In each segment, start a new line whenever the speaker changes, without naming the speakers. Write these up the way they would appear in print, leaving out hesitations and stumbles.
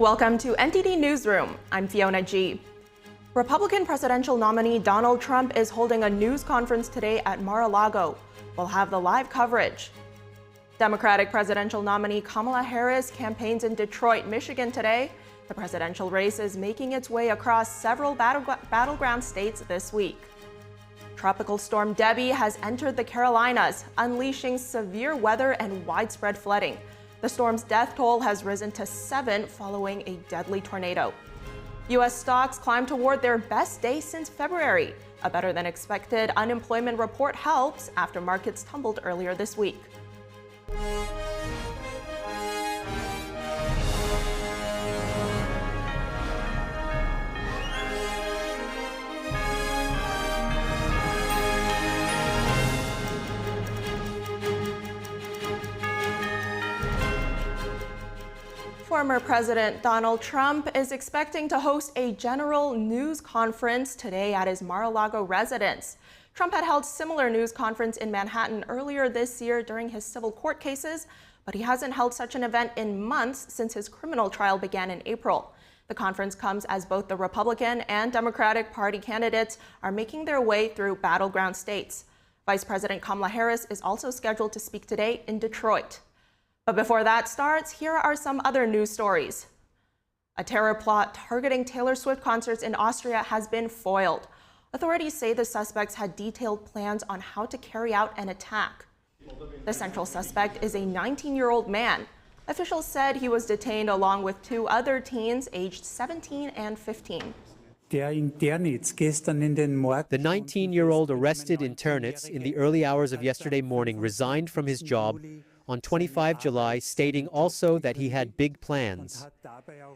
Welcome to NTD Newsroom. I'm Fiona G. Republican presidential nominee Donald Trump is holding a news conference today at Mar-a-Lago. We'll have the live coverage. Democratic presidential nominee Kamala Harris campaigns in Detroit, Michigan today. The presidential race is making its way across several battleground states this week. Tropical storm Debbie has entered the Carolinas, unleashing severe weather and widespread flooding. The storm's death toll has risen to 7 following a deadly tornado. U.S. stocks climbed toward their best day since February. A better-than-expected unemployment report helps after markets tumbled earlier this week. Former President Donald Trump is expecting to host a general news conference today at his Mar-a-Lago residence. Trump had held similar news conference in Manhattan earlier this year during his civil court cases, but he hasn't held such an event in months since his criminal trial began in April. The conference comes as both the Republican and Democratic Party candidates are making their way through battleground states. Vice President Kamala Harris is also scheduled to speak today in Detroit. But before that starts, here are some other news stories. A terror plot targeting Taylor Swift concerts in Austria has been foiled. Authorities say the suspects had detailed plans on how to carry out an attack. The central suspect is a 19-year-old man. Officials said he was detained along with 2 other teens aged 17 and 15.
The 19-year-old arrested in Ternitz in the early hours of yesterday morning resigned from his job on 25 July, stating also that he had big plans.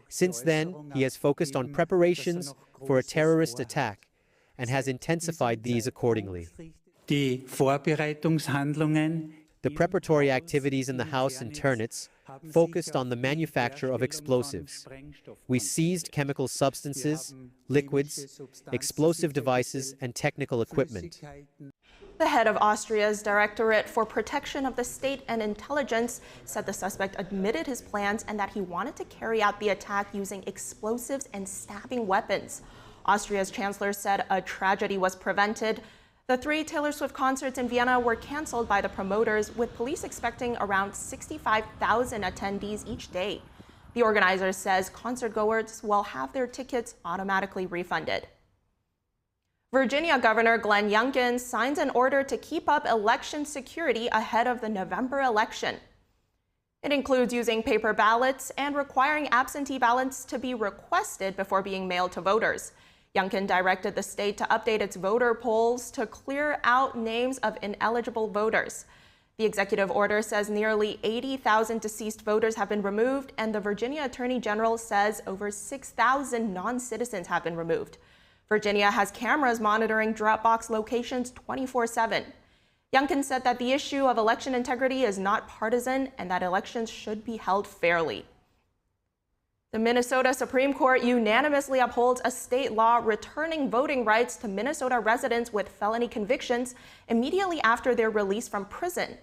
Since then, he has focused on preparations for a terrorist attack and has intensified these accordingly. The preparatory activities in the house in Ternitz focused on the manufacture of explosives. We seized chemical substances, liquids, explosive devices, and technical equipment.
The head of Austria's Directorate for Protection of the State and Intelligence said the suspect admitted his plans and that he wanted to carry out the attack using explosives and stabbing weapons. Austria's chancellor said a tragedy was prevented. The 3 Taylor Swift concerts in Vienna were canceled by the promoters, with police expecting around 65,000 attendees each day. The organizer says concertgoers will have their tickets automatically refunded. Virginia Governor Glenn Youngkin signs an order to keep up election security ahead of the November election. It includes using paper ballots and requiring absentee ballots to be requested before being mailed to voters. Youngkin directed the state to update its voter polls to clear out names of ineligible voters. The executive order says nearly 80,000 deceased voters have been removed, and the Virginia Attorney General says over 6,000 non-citizens have been removed. Virginia has cameras monitoring drop box locations 24/7. Youngkin said that the issue of election integrity is not partisan and that elections should be held fairly. The Minnesota Supreme Court unanimously upholds a state law returning voting rights to Minnesota residents with felony convictions immediately after their release from prison.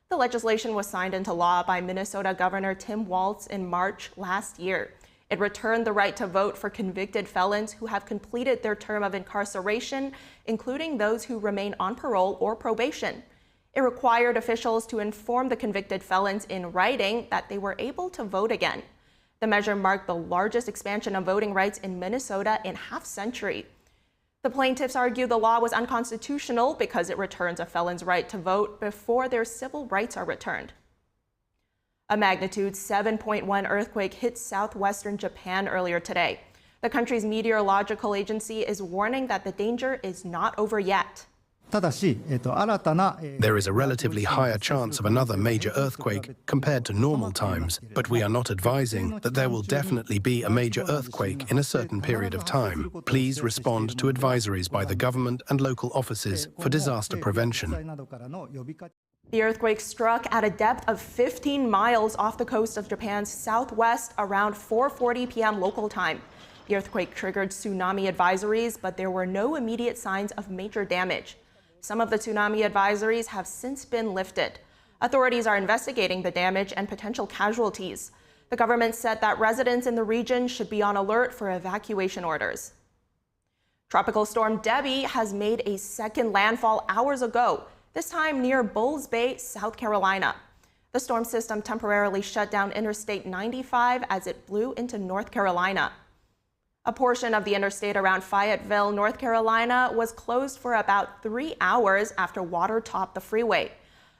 The legislation was signed into law by Minnesota Governor Tim Walz in March last year. It returned the right to vote for convicted felons who have completed their term of incarceration, including those who remain on parole or probation. It required officials to inform the convicted felons in writing that they were able to vote again. The measure marked the largest expansion of voting rights in Minnesota in half-century. The plaintiffs argue the law was unconstitutional because it returns a felon's right to vote before their civil rights are returned. A magnitude 7.1 earthquake hit southwestern Japan earlier today. The country's meteorological agency is warning that the danger is not over yet.
There is a relatively higher chance of another major earthquake compared to normal times, but we are not advising that there will definitely be a major earthquake in a certain period of time. Please respond to advisories by the government and local offices for disaster prevention.
The earthquake struck at a depth of 15 miles off the coast of Japan's southwest around 4:40 p.m. local time. The earthquake triggered tsunami advisories, but there were no immediate signs of major damage. Some of the tsunami advisories have since been lifted. Authorities are investigating the damage and potential casualties. The government said that residents in the region should be on alert for evacuation orders. Tropical storm Debbie has made a second landfall hours ago, this time near Bulls Bay, South Carolina. The storm system temporarily shut down Interstate 95 as it blew into North Carolina. A portion of the interstate around Fayetteville, North Carolina, was closed for about 3 hours after water topped the freeway.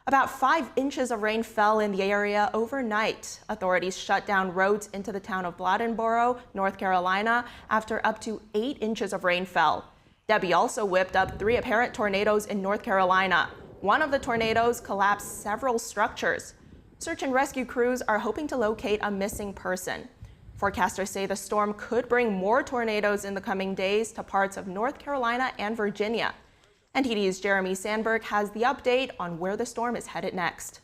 About 5 inches of rain fell in the area overnight. Authorities shut down roads into the town of Bladenboro, North Carolina, after up to 8 inches of rain fell. Debbie also whipped up 3 apparent tornadoes in North Carolina. One of the tornadoes collapsed several structures. Search and rescue crews are hoping to locate a missing person. Forecasters say the storm could bring more tornadoes in the coming days to parts of North Carolina and Virginia. NTD's Jeremy Sandberg has the update on where the storm is headed next.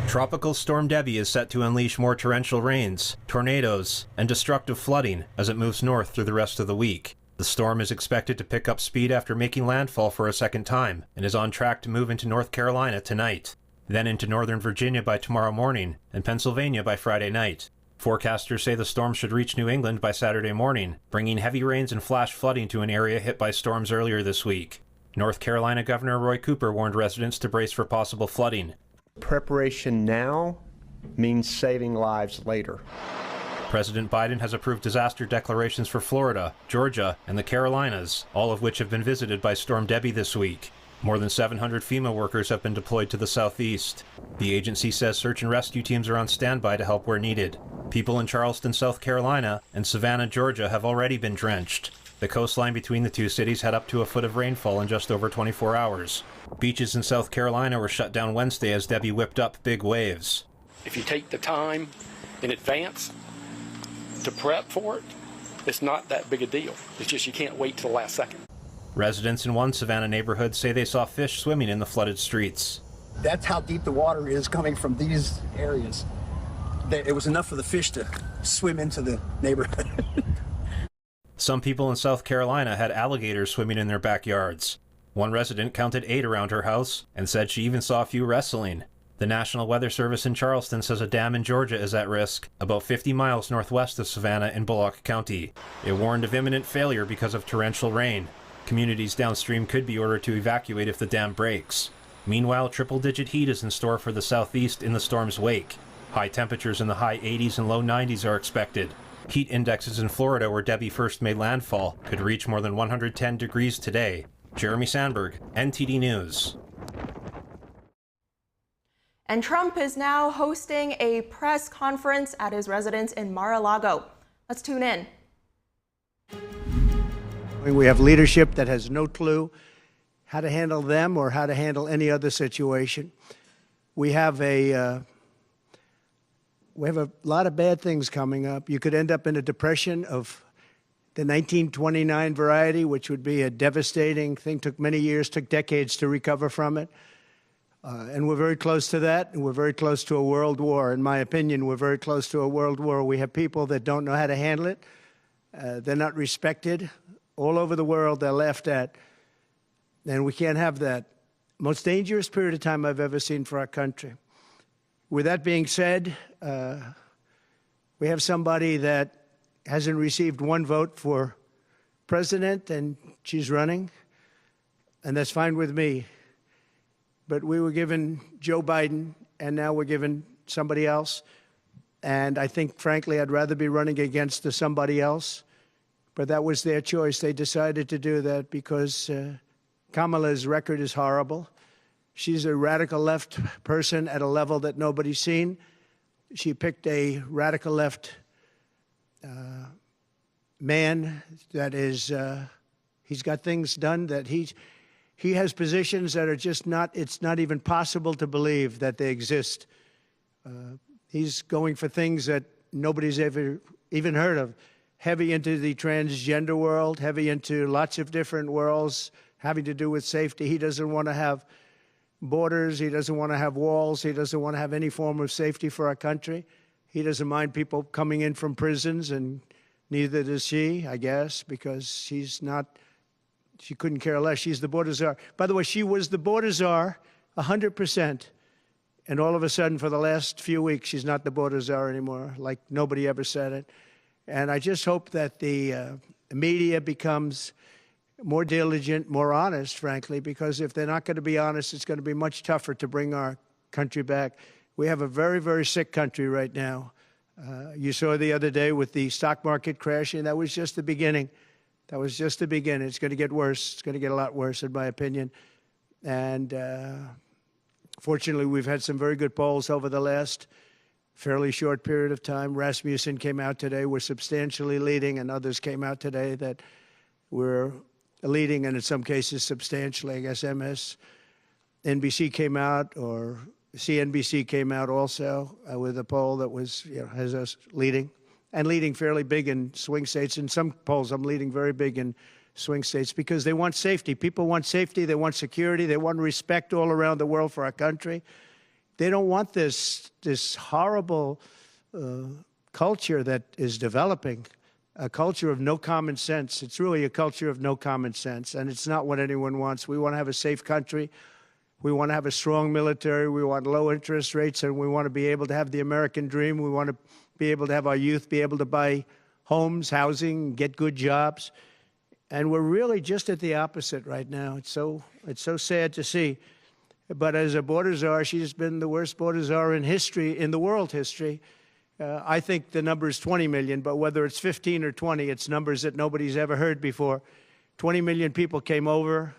Tropical Storm Debbie is set to unleash more torrential rains, tornadoes, and destructive flooding as it moves north through the rest of the week. The storm is expected to pick up speed after making landfall for a second time and is on track to move into North Carolina tonight, then into northern Virginia by tomorrow morning and Pennsylvania by Friday night. Forecasters say the storm should reach New England by Saturday morning, bringing heavy rains and flash flooding to an area hit by storms earlier this week. North Carolina Governor Roy Cooper warned residents to brace for possible flooding.
Preparation now means saving lives later.
President Biden has approved disaster declarations for Florida, Georgia, and the Carolinas, all of which have been visited by Storm Debbie this week. More than 700 FEMA workers have been deployed to the southeast. The agency says search and rescue teams are on standby to help where needed. People in Charleston, South Carolina, and Savannah, Georgia have already been drenched. The coastline between the two cities had up to a foot of rainfall in just over 24 hours. Beaches in South Carolina were shut down Wednesday as Debbie whipped up big waves.
If you take the time in advance to prep for it, it's not that big a deal. It's just you can't wait till the last second.
Residents in one Savannah neighborhood say they saw fish swimming in the flooded streets.
That's how deep the water is coming from these areas. It was enough for the fish to swim into the neighborhood.
Some people in South Carolina had alligators swimming in their backyards. One resident counted 8 around her house and said she even saw a few wrestling. The National Weather Service in Charleston says a dam in Georgia is at risk, about 50 miles northwest of Savannah in Bullock County. It warned of imminent failure because of torrential rain. Communities downstream could be ordered to evacuate if the dam breaks. Meanwhile, triple-digit heat is in store for the southeast in the storm's wake. High temperatures in the high 80s and low 90s are expected. Heat indexes in Florida, where Debbie first made landfall, could reach more than 110 degrees today. Jeremy Sandberg, NTD News.
And Trump is now hosting a press conference at his residence in Mar-a-Lago. Let's tune in.
We have leadership that has no clue how to handle them or how to handle any other situation. We have a lot of bad things coming up. You could end up in a depression of the 1929 variety, which would be a devastating thing. Took many years, took decades to recover from it. And we're very close to that, and we're very close to a world war. In my opinion, we're very close to a world war. We have people that don't know how to handle it. They're not respected. All over the world, they're laughed at. And we can't have that. Most dangerous period of time I've ever seen for our country. With that being said, we have somebody that hasn't received 1 vote for president, and she's running, and that's fine with me. But we were given Joe Biden, and now we're given somebody else. And I think, frankly, I'd rather be running against somebody else. But that was their choice. They decided to do that because Kamala's record is horrible. She's a radical left person at a level that nobody's seen. She picked a radical left man that is, he's got things done that he has positions that are just not, it's not even possible to believe that they exist. He's going for things that nobody's ever even heard of. Heavy into the transgender world, heavy into lots of different worlds having to do with safety. He doesn't want to have borders. He doesn't want to have walls. He doesn't want to have any form of safety for our country. He doesn't mind people coming in from prisons, and neither does she, I guess, because she's not, she couldn't care less. She's the border czar. By the way, she was the border czar 100% And all of a sudden, for the last few weeks, she's not the border czar anymore, like nobody ever said it. And I just hope that the media becomes more diligent, more honest, frankly, because if they're not going to be honest, it's going to be much tougher to bring our country back. We have a very, very sick country right now. You saw the other day with the stock market crashing, that was just the beginning. That was just the beginning. It's going to get worse. It's going to get a lot worse, in my opinion. And fortunately, we've had some very good polls over the last fairly short period of time. Rasmussen came out today. We're substantially leading, and others came out today that we're leading, and in some cases substantially. I guess MSNBC came out, or CNBC came out also with a poll that was, has us leading, and leading fairly big in swing states. In some polls, I'm leading very big in swing states because they want safety. People want safety. They want security. They want respect all around the world for our country. They don't want this horrible culture that is developing, a culture of no common sense. It's really a culture of no common sense, and it's not what anyone wants. We want to have a safe country. We want to have a strong military. We want low interest rates, and we want to be able to have the American dream. We want to be able to have our youth be able to buy homes, housing, get good jobs. And we're really just at the opposite right now. It's so sad to see. But as a border czar, she's been the worst border czar in history, in the world history. I think the number is 20 million, but whether it's 15 or 20, it's numbers that nobody's ever heard before. 20 million people came over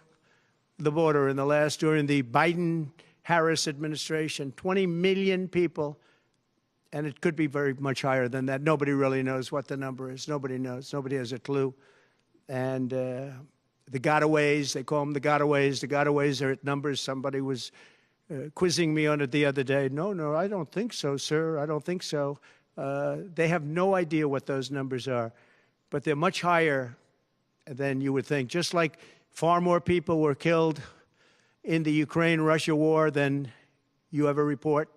the border during the Biden-Harris administration. 20 million people, and it could be very much higher than that. Nobody really knows what the number is. Nobody knows. Nobody has a clue. And the gotaways, they call them the gotaways. The gotaways are at numbers. Somebody was quizzing me on it the other day. No, I don't think so, sir. I don't think so. They have no idea what those numbers are, but they're much higher than you would think. Just like far more people were killed in the Ukraine-Russia war than you ever report.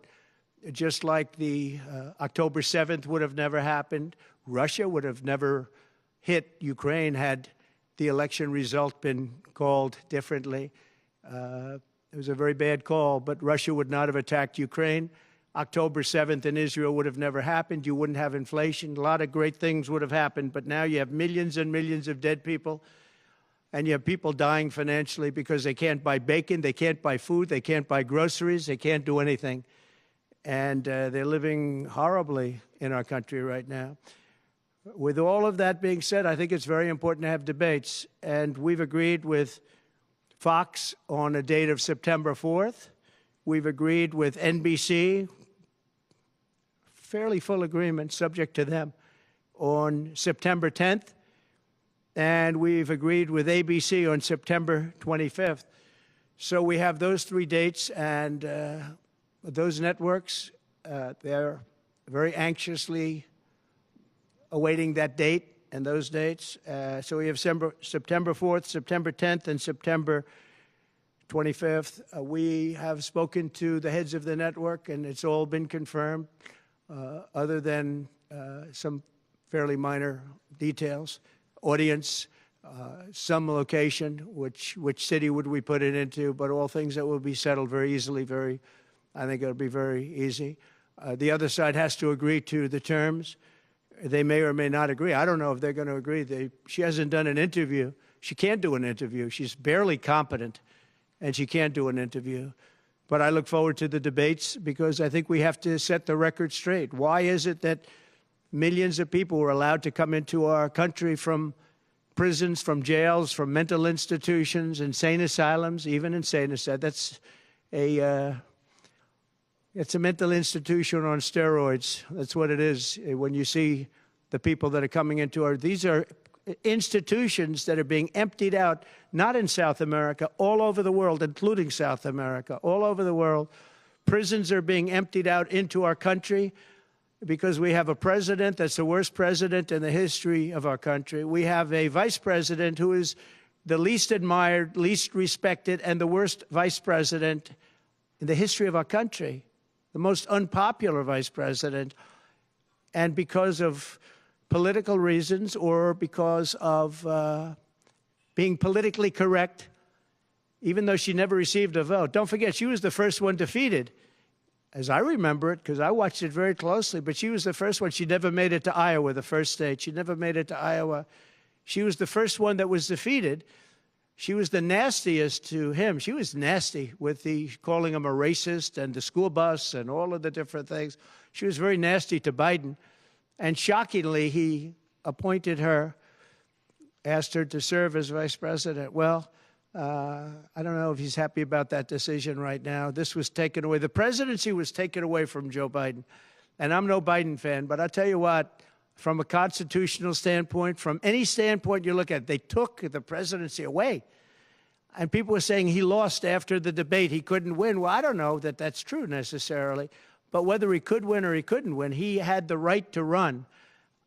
Just like the October 7th would have never happened. Russia would have never hit Ukraine had the election result been called differently. It was a very bad call, but Russia would not have attacked Ukraine. October 7th in Israel would have never happened. You wouldn't have inflation. A lot of great things would have happened, but now you have millions and millions of dead people, and you have people dying financially because they can't buy bacon, they can't buy food, they can't buy groceries, they can't do anything. And they're living horribly in our country right now. With all of that being said, I think it's very important to have debates, and we've agreed with Fox on a date of September 4th. We've agreed with NBC, fairly full agreement, subject to them, on September 10th. And we've agreed with ABC on September 25th. So we have those three dates, and those networks, they're very anxiously awaiting that date and those dates. So we have September 4th, September 10th, and September 25th. We have spoken to the heads of the network, and it's all been confirmed, other than some fairly minor details. Audience, some location, which city would we put it into, but all things that will be settled very easily, I think it'll be very easy. The other side has to agree to the terms. They may or may not agree. I don't know if they're going to agree. She hasn't done an interview. She can't do an interview. She's barely competent, and she can't do an interview. But I look forward to the debates because I think we have to set the record straight. Why is it that millions of people were allowed to come into our country from prisons, from jails, from mental institutions, insane asylums, even insane asylums? It's a mental institution on steroids. That's what it is. When you see the people that are coming into these are institutions that are being emptied out, not in South America, all over the world, including South America, all over the world. Prisons are being emptied out into our country because we have a president that's the worst president in the history of our country. We have a vice president who is the least admired, least respected, and the worst vice president in the history of our country. The most unpopular vice president, and because of political reasons or because of being politically correct, even though she never received a vote. Don't forget, she was the first one defeated as I remember it, because I watched it very closely, but she was the first one. She never made it to Iowa, the first state. She never made it to Iowa. She was the first one that was defeated. She was the nastiest to him. She was nasty with calling him a racist and the school bus and all of the different things. She was very nasty to Biden. And shockingly, he appointed her, asked her to serve as vice president. Well, I don't know if he's happy about that decision right now. This was taken away. The presidency was taken away from Joe Biden. And I'm no Biden fan, but I'll tell you what, from a constitutional standpoint, from any standpoint you look at, they took the presidency away. And people were saying he lost after the debate. He couldn't win. Well, I don't know that that's true necessarily. But whether he could win or he couldn't win, he had the right to run.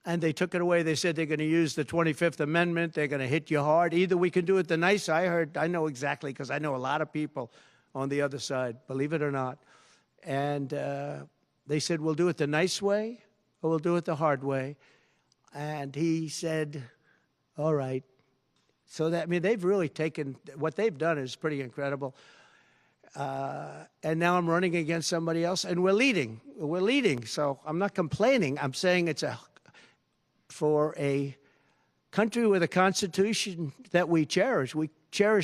And they took it away. They said they're going to use the 25th Amendment. They're going to hit you hard. Either we can do it the nice. I know exactly, because I know a lot of people on the other side, believe it or not. And they said, we'll do it the nice way or we'll do it the hard way. And he said, all right. So that, I mean, they've really taken, what they've done is pretty incredible. And now I'm running against somebody else, and we're leading. We're leading. So I'm not complaining. I'm saying it's for a country with a constitution that we cherish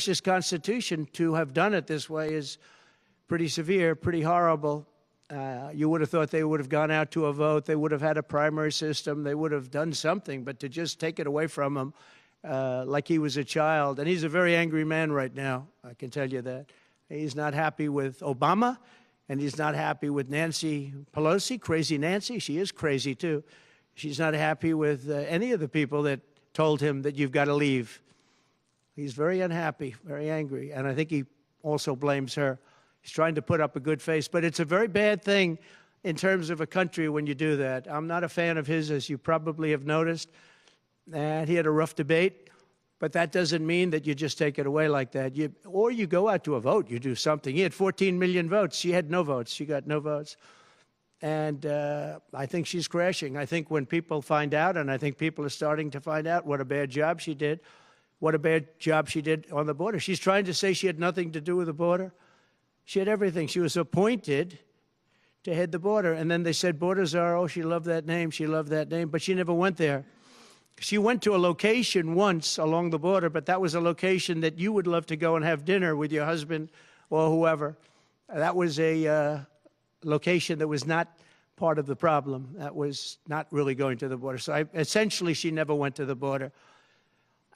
this constitution. To have done it this way is pretty severe, pretty horrible. You would have thought they would have gone out to a vote. They would have had a primary system. They would have done something. But to just take it away from him like he was a child. And he's a very angry man right now, I can tell you that. He's not happy with Obama, and he's not happy with Nancy Pelosi, crazy Nancy. She is crazy, too. She's not happy with any of the people that told him that you've got to leave. He's very unhappy, very angry, and I think he also blames her. He's trying to put up a good face, but it's a very bad thing in terms of a country when you do that. I'm not a fan of his, as you probably have noticed, and he had a rough debate, but that doesn't mean that you just take it away like that. Or you go out to a vote, you do something. He had 14 million votes. She had no votes. She got no votes. And I think she's crashing. I think when people find out, and I think people are starting to find out what a bad job she did, what a bad job she did on the border. She's trying to say she had nothing to do with the border. She had everything. She was appointed to head the border. And then they said, Border Czar, oh, she loved that name, she loved that name. But she never went there. She went to a location once along the border, but that was a location that you would love to go and have dinner with your husband or whoever. That was a location that was not part of the problem. That was not really going to the border. So essentially, she never went to the border.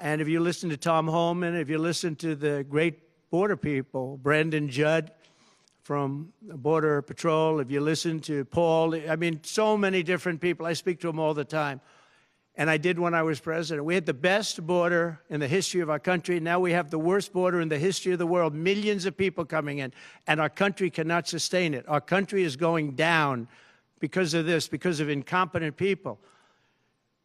And if you listen to Tom Homan, if you listen to the great border people, Brandon Judd from Border Patrol, if you listen to Paul, I mean, so many different people. I speak to them all the time. And I did when I was president. We had the best border in the history of our country. Now we have the worst border in the history of the world. Millions of people coming in, and our country cannot sustain it. Our country is going down because of this, because of incompetent people.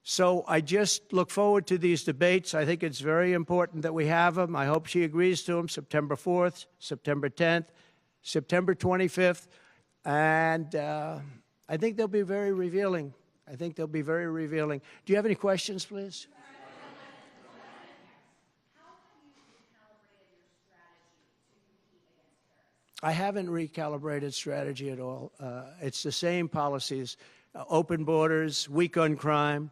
So I just look forward to these debates. I think it's very important that we have them. I hope she agrees to them, September 4th, September 10th, September 25th. And I think they'll be very revealing. I think they'll be very revealing. Do you have any questions, please? I haven't recalibrated strategy at all. It's the same policies, open borders, weak on crime.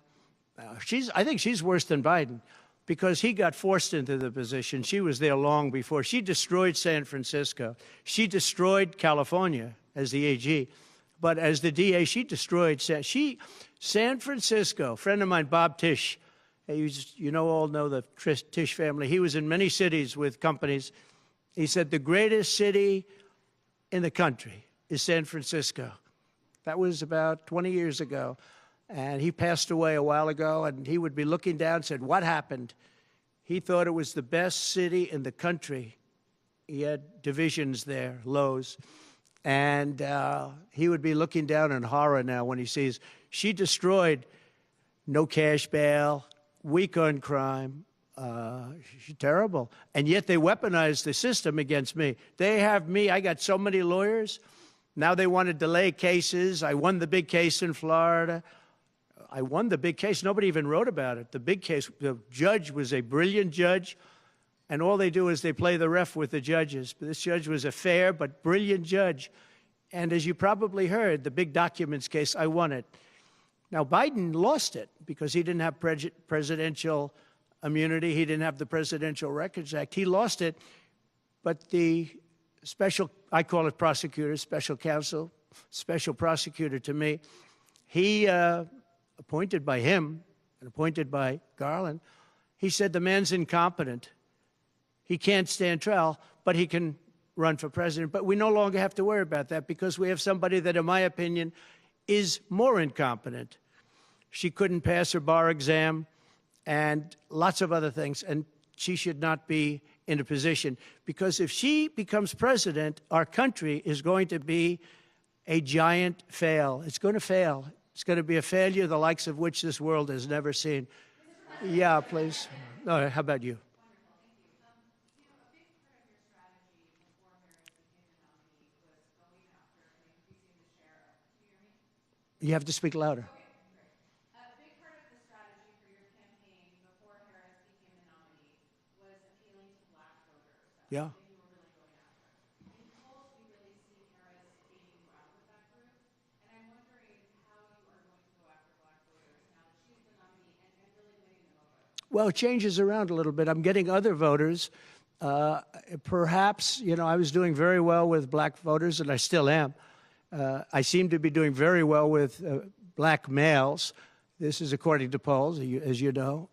I think she's worse than Biden because he got forced into the position. She was there long before. She destroyed San Francisco. She destroyed California as the AG. But as the DA, she destroyed San Francisco. A friend of mine, Bob Tisch, you all know the Tisch family. He was in many cities with companies. He said the greatest city in the country is San Francisco. That was about 20 years ago. And he passed away a while ago, and he would be looking down and said, what happened? He thought it was the best city in the country. He had divisions there, lows. And he would be looking down in horror now when he sees she destroyed no cash bail, weak on crime. She's terrible. And yet they weaponized the system against me. They have me. I got so many lawyers. Now they want to delay cases. I won the big case in Florida. I won the big case. Nobody even wrote about it. The big case, the judge was a brilliant judge. And all they do is they play the ref with the judges. But this judge was a fair but brilliant judge. And as you probably heard, the big documents case, I won it. Now, Biden lost it because he didn't have presidential immunity. He didn't have the Presidential Records Act. He lost it. But the special, I call it prosecutor, special counsel, special prosecutor to me, he, appointed by him and appointed by Garland, he said the man's incompetent. He can't stand trial, but he can run for president. But we no longer have to worry about that because we have somebody that, in my opinion, is more incompetent. She couldn't pass her bar exam and lots of other things, and she should not be in a position, because if she becomes president, our country is going to be a giant fail. It's going to fail. It's going to be a failure the likes of which this world has never seen. Yeah, please. No, how about you? You have to speak louder.
A big part of the strategy for your campaign before Harris became the nominee was appealing to black voters.
Yeah.
That's something you were really going after. In polls, we really see Harris gaining ground with that group. And I'm wondering how you are going to go after black voters now that she's the nominee and really winning them over.
Well, it changes around a little bit. I'm getting other voters. Perhaps, I was doing very well with black voters, and I still am. I seem to be doing very well with black males. This is according to polls, as you know.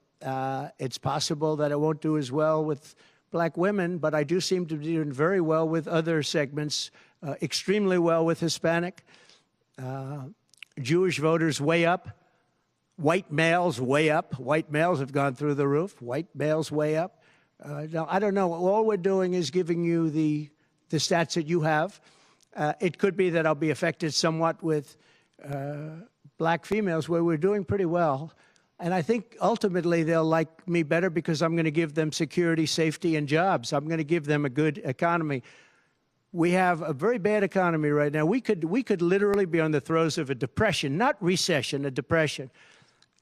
It's possible that I won't do as well with black women, but I do seem to be doing very well with other segments, extremely well with Hispanic. Jewish voters way up. White males way up. White males have gone through the roof. White males way up. Now, I don't know. All we're doing is giving you the stats that you have. It could be that I'll be affected somewhat with black females, where we're doing pretty well. And I think ultimately they'll like me better because I'm going to give them security, safety, and jobs. I'm going to give them a good economy. We have a very bad economy right now. We could literally be on the throes of a depression, not recession, a depression.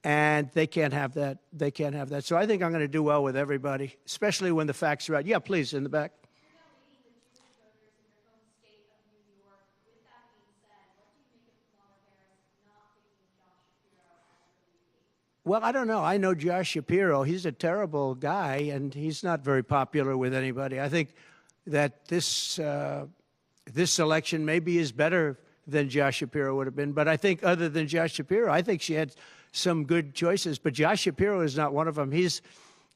And they can't have that. They can't have that. So I think I'm going to do well with everybody, especially when the facts are right. Yeah, please, in the back. Well, I don't know. I know Josh Shapiro. He's a terrible guy, and he's not very popular with anybody. I think that this election maybe is better than Josh Shapiro would have been. But I think other than Josh Shapiro, I think she had some good choices. But Josh Shapiro is not one of them. He's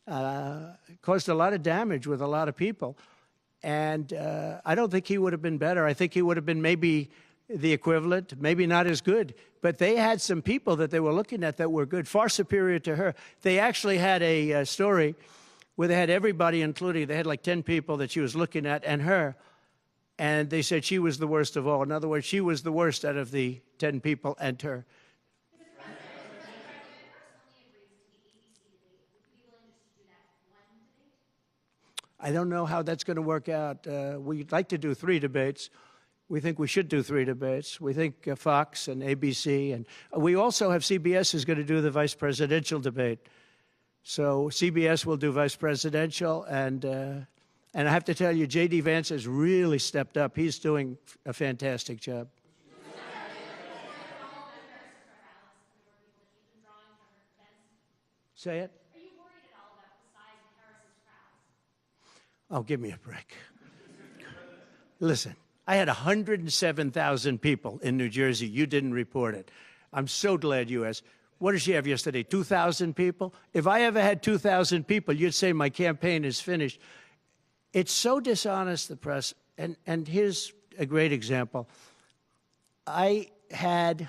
caused a lot of damage with a lot of people. And I don't think he would have been better. I think he would have been maybe the equivalent, maybe not as good. But they had some people that they were looking at that were good, far superior to her. They actually had a story where they had everybody, including, they had like 10 people that she was looking at and her. And they said she was the worst of all. In other words, she was the worst out of the 10 people and her. I don't know how that's going to work out. We'd like to do 3 debates. We think we should do 3 debates. We think Fox and ABC. And we also have CBS is going to do the vice presidential debate. So CBS will do vice presidential. And I have to tell you, J.D. Vance has really stepped up. He's doing a fantastic job. Say it.
Are you worried at all about the size of Harris's crowds?
Oh, give me a break. Listen, I had 107,000 people in New Jersey. You didn't report it. I'm so glad you asked. What did she have yesterday, 2,000 people? If I ever had 2,000 people, you'd say my campaign is finished. It's so dishonest, the press. And here's a great example. I had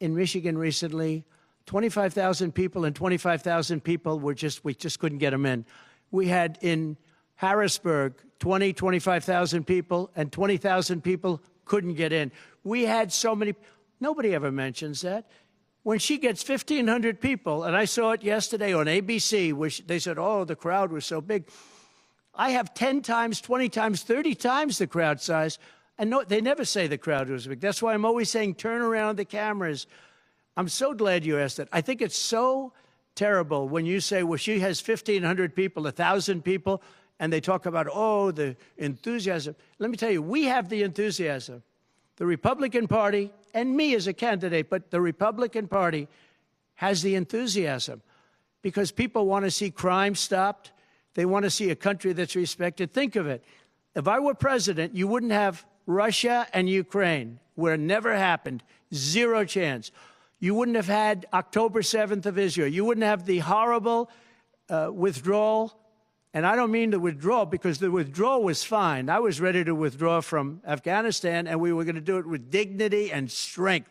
in Michigan recently 25,000 people, and 25,000 people we just couldn't get them in. We had in Harrisburg 25,000 people, and 20,000 people couldn't get in. We had so many. Nobody ever mentions that. When she gets 1,500 people, and I saw it yesterday on ABC, which they said, oh, the crowd was so big. I have 10 times, 20 times, 30 times the crowd size, and no, they never say the crowd was big. That's why I'm always saying turn around the cameras. I'm so glad you asked that. I think it's so terrible when you say, well, she has 1,500 people, 1,000 people, and they talk about, oh, the enthusiasm. Let me tell you, we have the enthusiasm. The Republican Party, and me as a candidate, but the Republican Party has the enthusiasm because people want to see crime stopped. They want to see a country that's respected. Think of it. If I were president, you wouldn't have Russia and Ukraine, where it never happened, zero chance. You wouldn't have had October 7th of Israel. You wouldn't have the horrible withdrawal. And I don't mean the withdrawal because the withdrawal was fine. I was ready to withdraw from Afghanistan, and we were going to do it with dignity and strength.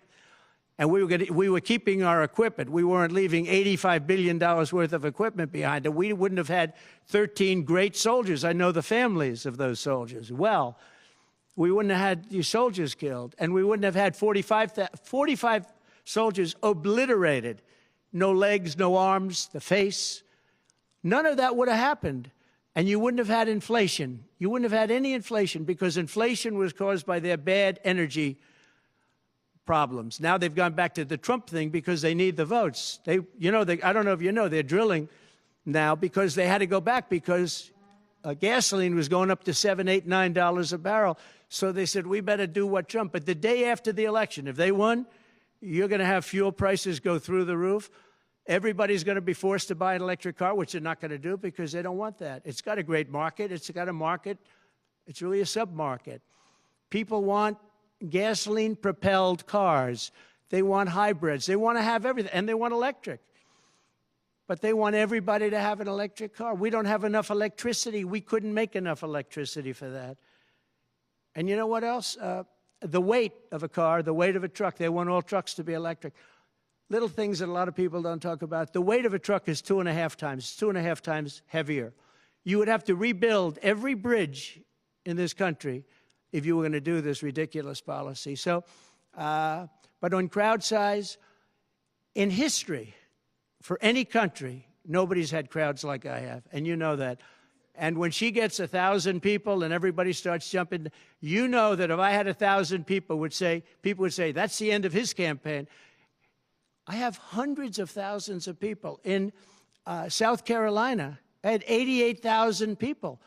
And we were keeping our equipment. We weren't leaving $85 billion worth of equipment behind. And we wouldn't have had 13 great soldiers. I know the families of those soldiers well. We wouldn't have had these soldiers killed. And we wouldn't have had 45 soldiers obliterated. No legs, no arms, the face. None of that would have happened. And you wouldn't have had inflation. You wouldn't have had any inflation because inflation was caused by their bad energy problems. Now they've gone back to the Trump thing because they need the votes. I don't know if you know, they're drilling now because they had to go back because gasoline was going up to $7, $8, $9 a barrel. So they said, we better do what Trump. But the day after the election, if they won, you're going to have fuel prices go through the roof. Everybody's going to be forced to buy an electric car, which they're not going to do because they don't want that. It's got a great market. It's got a market. It's really a sub-market. People want gasoline-propelled cars. They want hybrids. They want to have everything, and they want electric. But they want everybody to have an electric car. We don't have enough electricity. We couldn't make enough electricity for that. And you know what else? The weight of a car, the weight of a truck. They want all trucks to be electric. Little things that a lot of people don't talk about. The weight of a truck is 2.5 times heavier. You would have to rebuild every bridge in this country if you were going to do this ridiculous policy. So, but on crowd size, in history, for any country, nobody's had crowds like I have, and you know that. And when she gets 1,000 people and everybody starts jumping, you know that if I had 1,000 people would say, that's the end of his campaign. I have hundreds of thousands of people. In South Carolina, I had 88,000 people.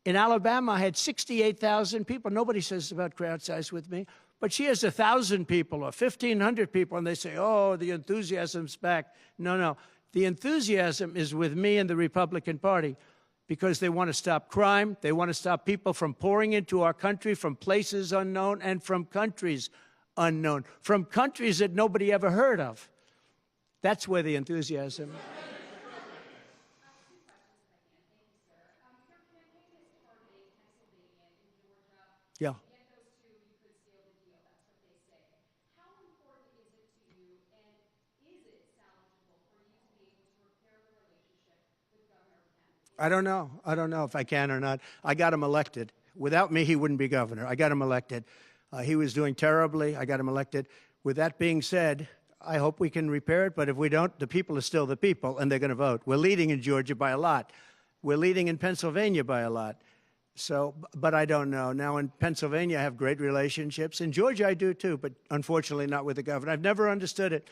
In Alabama, I had 68,000 people. Nobody says about crowd size with me. But she has 1,000 people or 1,500 people, and they say, oh, the enthusiasm's back. No, no. The enthusiasm is with me and the Republican Party because they want to stop crime. They want to stop people from pouring into our country from places unknown and from countries unknown, from countries that nobody ever heard of. That's where the enthusiasm is. Yeah. I don't know. I don't know if I can or not. I got him elected. Without me, he wouldn't be governor. I got him elected. He was doing terribly. I got him elected. With that being said, I hope we can repair it, but if we don't, the people are still the people, and they're going to vote. We're leading in Georgia by a lot. We're leading in Pennsylvania by a lot. So, but I don't know. Now, in Pennsylvania, I have great relationships. In Georgia, I do too, but unfortunately not with the governor. I've never understood it.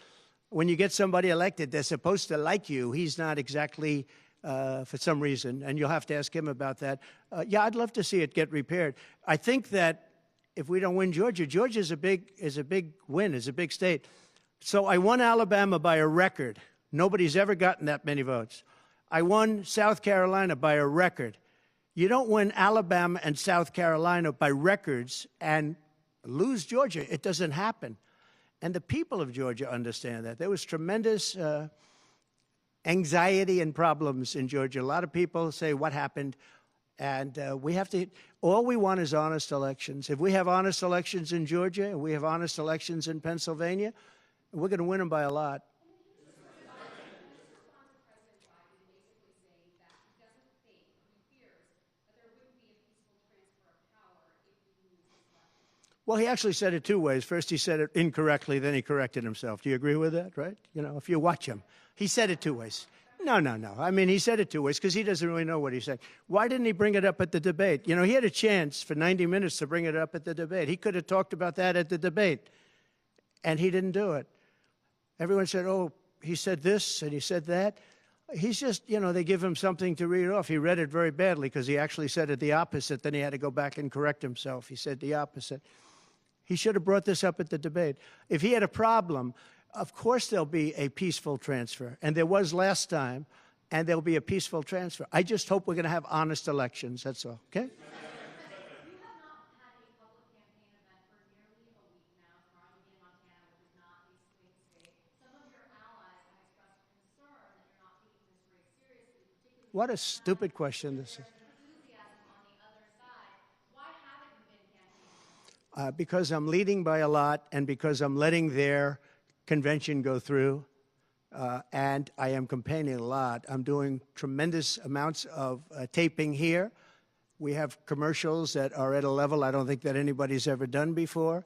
When you get somebody elected, they're supposed to like you. He's not exactly, for some reason, and you'll have to ask him about that. Yeah, I'd love to see it get repaired. I think that if we don't win Georgia, Georgia is a big win, is a big state. So I won Alabama by a record. Nobody's ever gotten that many votes. I won South Carolina by a record. You don't win Alabama and South Carolina by records and lose Georgia. It doesn't happen. And the people of Georgia understand that. There was tremendous anxiety and problems in Georgia. A lot of people say, what happened? And we have to, all we want is honest elections. If we have honest elections in Georgia, and we have honest elections in Pennsylvania, we're going to win them by a lot. Well, he actually said it two ways. First, he said it incorrectly, then he corrected himself. Do you agree with that, right? You know, if you watch him, he said it two ways. No. I mean, he said it two ways because he doesn't really know what he's saying. Why didn't he bring it up at the debate? You know, he had a chance for 90 minutes to bring it up at the debate. He could have talked about that at the debate, and he didn't do it. Everyone said, oh, he said this and he said that. He's just, you know, they give him something to read off. He read it very badly because he actually said it the opposite. Then he had to go back and correct himself. He said the opposite. He should have brought this up at the debate. If he had a problem, of course there'll be a peaceful transfer. And there was last time, and there'll be a peaceful transfer. I just hope we're going to have honest elections. That's all, okay? What a stupid question this is. Because I'm leading by a lot, and because I'm letting their convention go through, and I am campaigning a lot. I'm doing tremendous amounts of taping here. We have commercials that are at a level I don't think that anybody's ever done before.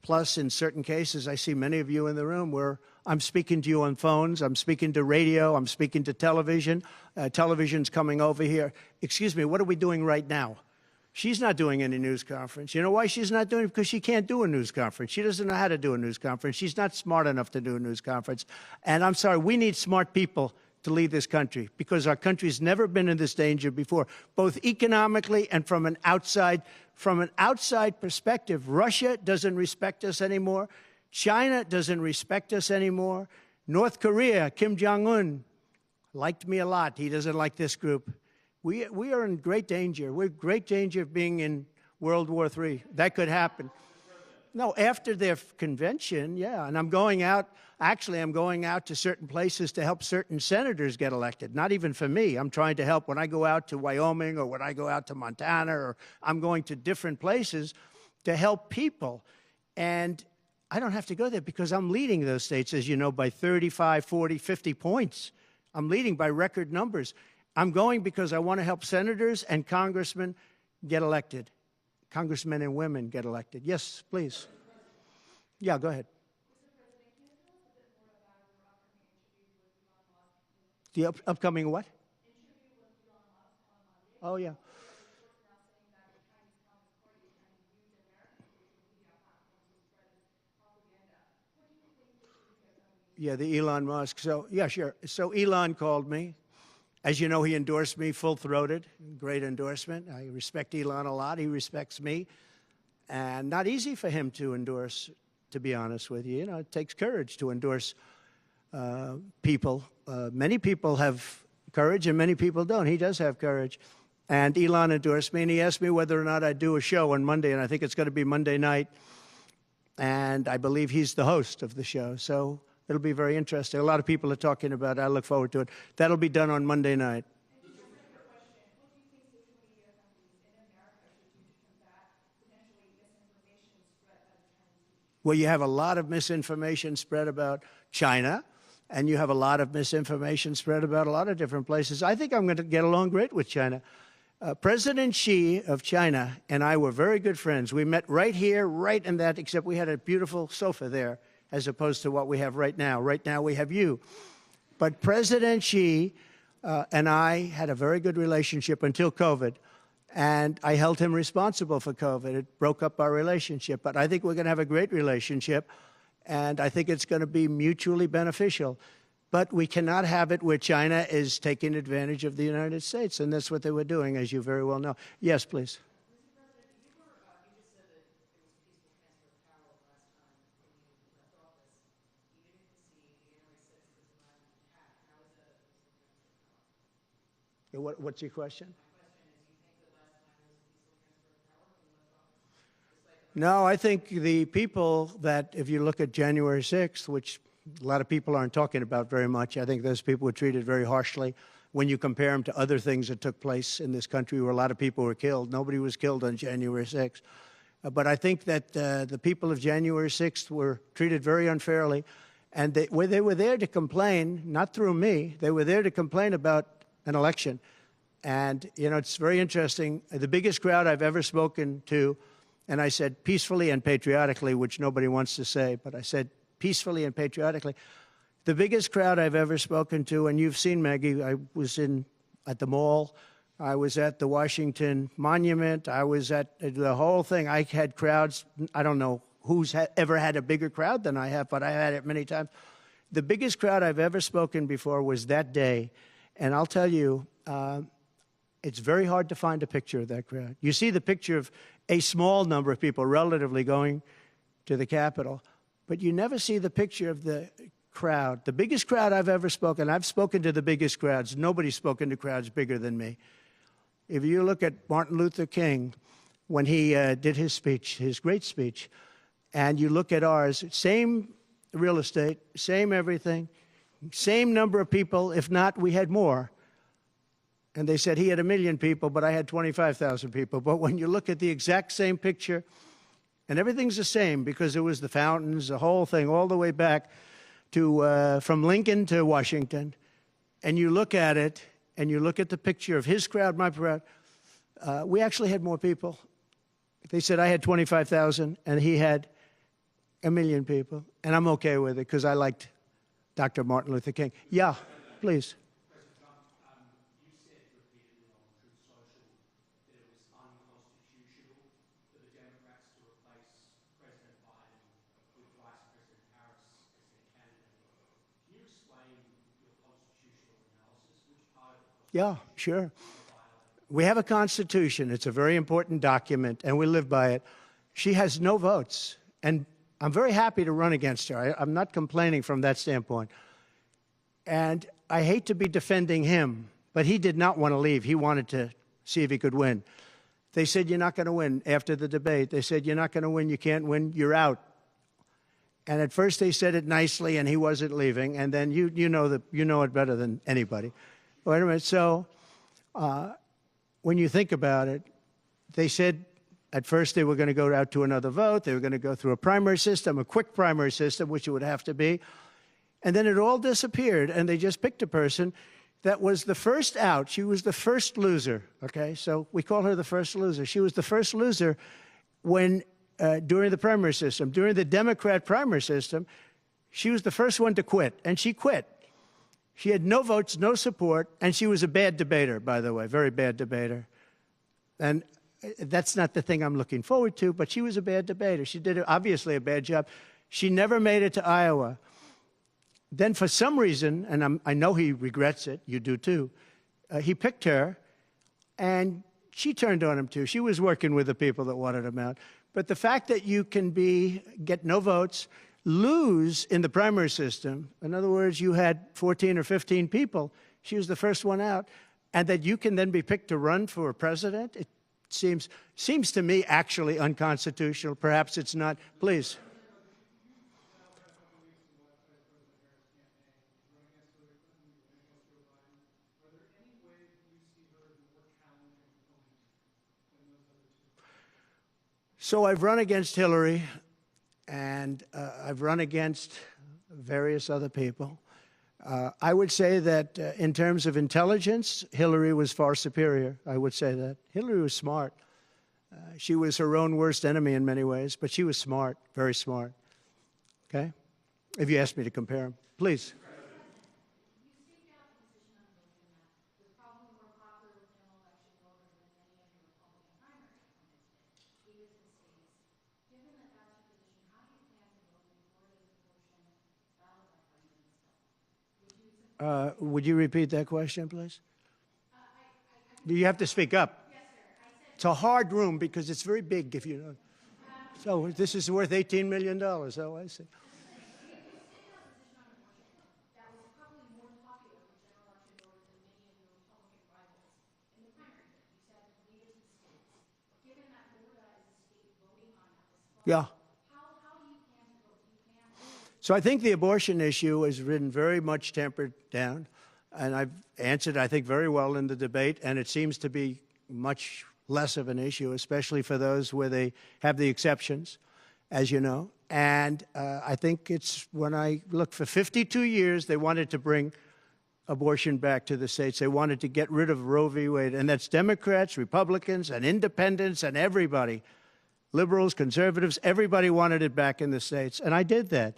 Plus, in certain cases, I see many of you in the room where I'm speaking to you on phones, I'm speaking to radio, I'm speaking to television. Television's coming over here. Excuse me, what are we doing right now? She's not doing any news conference. You know why she's not doing it? Because she can't do a news conference. She doesn't know how to do a news conference. She's not smart enough to do a news conference. And I'm sorry, we need smart people to lead this country because our country's never been in this danger before, both economically and from an outside perspective. Russia doesn't respect us anymore. China doesn't respect us anymore. North Korea, Kim Jong-un, liked me a lot. He doesn't like this group. We are in great danger. We're in great danger of being in World War III. That could happen. No, after their convention, yeah. And I'm going out, actually, I'm going out to certain places to help certain senators get elected. Not even for me. I'm trying to help when I go out to Wyoming or when I go out to Montana, or I'm going to different places to help people. And I don't have to go there because I'm leading those states, as you know, by 35, 40, 50 points. I'm leading by record numbers. I'm going because I want to help senators and congressmen get elected. Congressmen and women get elected. Yes, please. Yeah, go ahead. The upcoming what? Oh, yeah. Yeah, the Elon Musk. So, yeah, sure. So Elon called me. As you know, he endorsed me full-throated. Great endorsement. I respect Elon a lot. He respects me. And not easy for him to endorse, to be honest with you. You know, it takes courage to endorse people. Many people have courage and many people don't. He does have courage. And Elon endorsed me, and he asked me whether or not I'd do a show on Monday, and I think it's going to be Monday night. And I believe he's the host of the show. So it'll be very interesting. A lot of people are talking about it. I look forward to it. That'll be done on Monday night. Well, you have a lot of misinformation spread about China, and you have a lot of misinformation spread about a lot of different places. I think I'm going to get along great with China. President Xi of China and I were very good friends. We met right here, right in that, except we had a beautiful sofa there, as opposed to what we have right now. Right now we have you. But President Xi and I had a very good relationship until COVID. And I held him responsible for COVID. It broke up our relationship. But I think we're going to have a great relationship. And I think it's going to be mutually beneficial. But we cannot have it where China is taking advantage of the United States. And that's what they were doing, as you very well know. Yes, please. What's your question? No, I think the people that, if you look at January 6th, which a lot of people aren't talking about very much, I think those people were treated very harshly when you compare them to other things that took place in this country where a lot of people were killed. Nobody was killed on January 6th. But I think that the people of January 6th were treated very unfairly. And they were there to complain, not through me, they were there to complain about an election. And, you know, it's very interesting. The biggest crowd I've ever spoken to, and I said peacefully and patriotically, which nobody wants to say, but I said peacefully and patriotically. The biggest crowd I've ever spoken to, and you've seen, Maggie, I was at the mall, I was at the Washington Monument, I was at the whole thing. I had crowds, I don't know who's ever had a bigger crowd than I have, but I had it many times. The biggest crowd I've ever spoken before was that day, and I'll tell you, it's very hard to find a picture of that crowd. You see the picture of a small number of people relatively going to the Capitol. But you never see the picture of the crowd. The biggest crowd I've ever spoken, I've spoken to the biggest crowds. Nobody's spoken to crowds bigger than me. If you look at Martin Luther King, when he did his speech, his great speech, and you look at ours, same real estate, same everything, same number of people, if not, we had more. And they said he had 1 million people, but I had 25,000 people. But when you look at the exact same picture, and everything's the same because it was the fountains, the whole thing, all the way back to from Lincoln to Washington, and you look at it, and you look at the picture of his crowd, my crowd, we actually had more people. They said I had 25,000, and he had 1 million people, and I'm okay with it because I liked Dr. Martin Luther King. Yeah, please. Yeah, sure. We have a Constitution. It's a very important document, and we live by it. She has no votes, and I'm very happy to run against her. I'm not complaining from that standpoint. And I hate to be defending him, but he did not want to leave. He wanted to see if he could win. They said, you're not going to win after the debate. They said, you're not going to win. You can't win. You're out. And at first they said it nicely, and he wasn't leaving. And then you know it better than anybody. Wait a minute. So when you think about it, they said at first they were going to go out to another vote. They were going to go through a primary system, a quick primary system, which it would have to be. And then it all disappeared, and they just picked a person that was the first out. She was the first loser, okay? So we call her the first loser. She was the first loser when during the primary system. During the Democrat primary system, she was the first one to quit, and she quit. She had no votes, no support, and she was a bad debater, by the way, very bad debater. And that's not the thing I'm looking forward to, but she was a bad debater. She did obviously a bad job. She never made it to Iowa. Then for some reason, and I know he regrets it, you do too, he picked her, and she turned on him too. She was working with the people that wanted him out. But the fact that you can get no votes, lose in the primary system, in other words, you had 14 or 15 people, she was the first one out, and that you can then be picked to run for president, it seems to me actually unconstitutional. Perhaps it's not. Please. So I've run against Hillary, and I've run against various other people. I would say that in terms of intelligence, Hillary was far superior. I would say that. Hillary was smart. She was her own worst enemy in many ways, but she was smart, very smart. Okay? If you ask me to compare them. Please. Would you repeat that question, please? You have to speak up. Yes, sir. It's a hard room because it's very big, if you know. So this is worth $18 million. Oh, I see. Yeah. So I think the abortion issue has been very much tempered down, and I've answered, I think, very well in the debate, and it seems to be much less of an issue, especially for those where they have the exceptions, as you know. And I think it's, when I look, for 52 years, they wanted to bring abortion back to the states. They wanted to get rid of Roe v. Wade, and that's Democrats, Republicans, and independents, and everybody, liberals, conservatives, everybody wanted it back in the states, and I did that.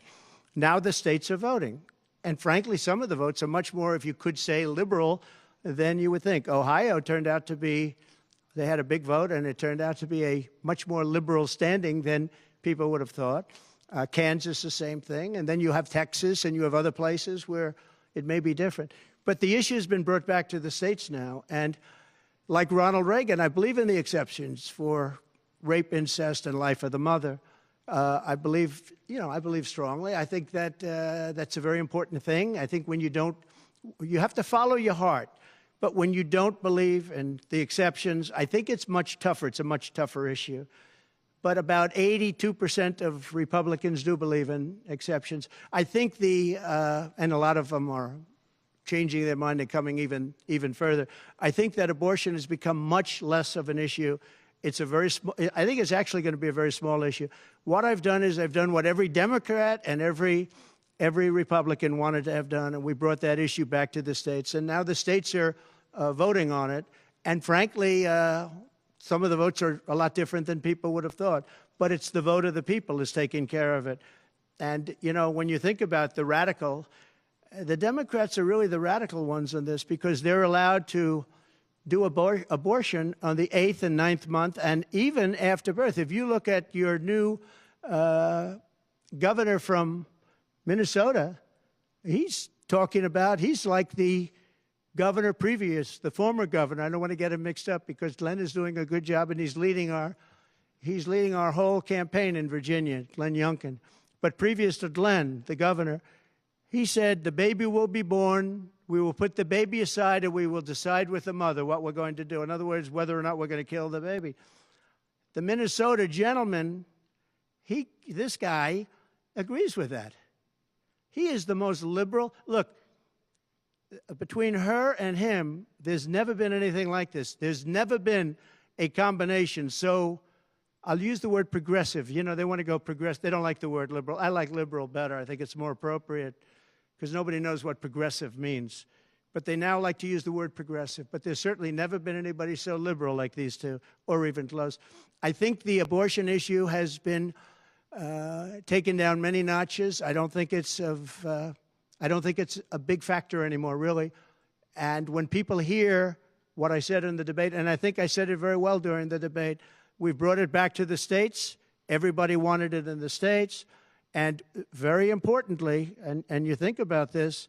Now the states are voting. And frankly, some of the votes are much more, if you could say, liberal than you would think. Ohio turned out to be, they had a big vote, and it turned out to be a much more liberal standing than people would have thought. Kansas, the same thing. And then you have Texas, and you have other places where it may be different. But the issue has been brought back to the states now. And like Ronald Reagan, I believe in the exceptions for rape, incest, and life of the mother. I believe, I believe strongly. I think that that's a very important thing. I think when you don't, you have to follow your heart. But when you don't believe in the exceptions, I think it's much tougher. It's a much tougher issue. But about 82% of Republicans do believe in exceptions. I think and a lot of them are changing their mind and coming even further. I think that abortion has become much less of an issue. It's a very small, I think it's actually going to be a very small issue. What I've done is I've done what every Democrat and every Republican wanted to have done, and we brought that issue back to the states. And now the states are voting on it. And frankly, some of the votes are a lot different than people would have thought. But it's the vote of the people that's taking care of it. And, when you think about the radical, the Democrats are really the radical ones on this because they're allowed to do abortion on the 8th and 9th month and even after birth. If you look at your new governor from Minnesota, he's talking about, he's like the governor previous, the former governor. I don't want to get him mixed up because Glenn is doing a good job and he's leading our whole campaign in Virginia, Glenn Youngkin. But previous to Glenn, the governor, he said the baby will be born, we will put the baby aside, and we will decide with the mother what we're going to do. In other words, whether or not we're going to kill the baby. The Minnesota gentleman, this guy agrees with that. He is the most liberal. Look, between her and him, there's never been anything like this. There's never been a combination. So I'll use the word progressive. They want to go progressive. They don't like the word liberal. I like liberal better. I think it's more appropriate because nobody knows what progressive means. But they now like to use the word progressive. But there's certainly never been anybody so liberal like these two, or even close. I think the abortion issue has been taken down many notches. I don't think it's a big factor anymore, really. And when people hear what I said in the debate, and I think I said it very well during the debate, we brought it back to the states. Everybody wanted it in the states. And very importantly, and you think about this,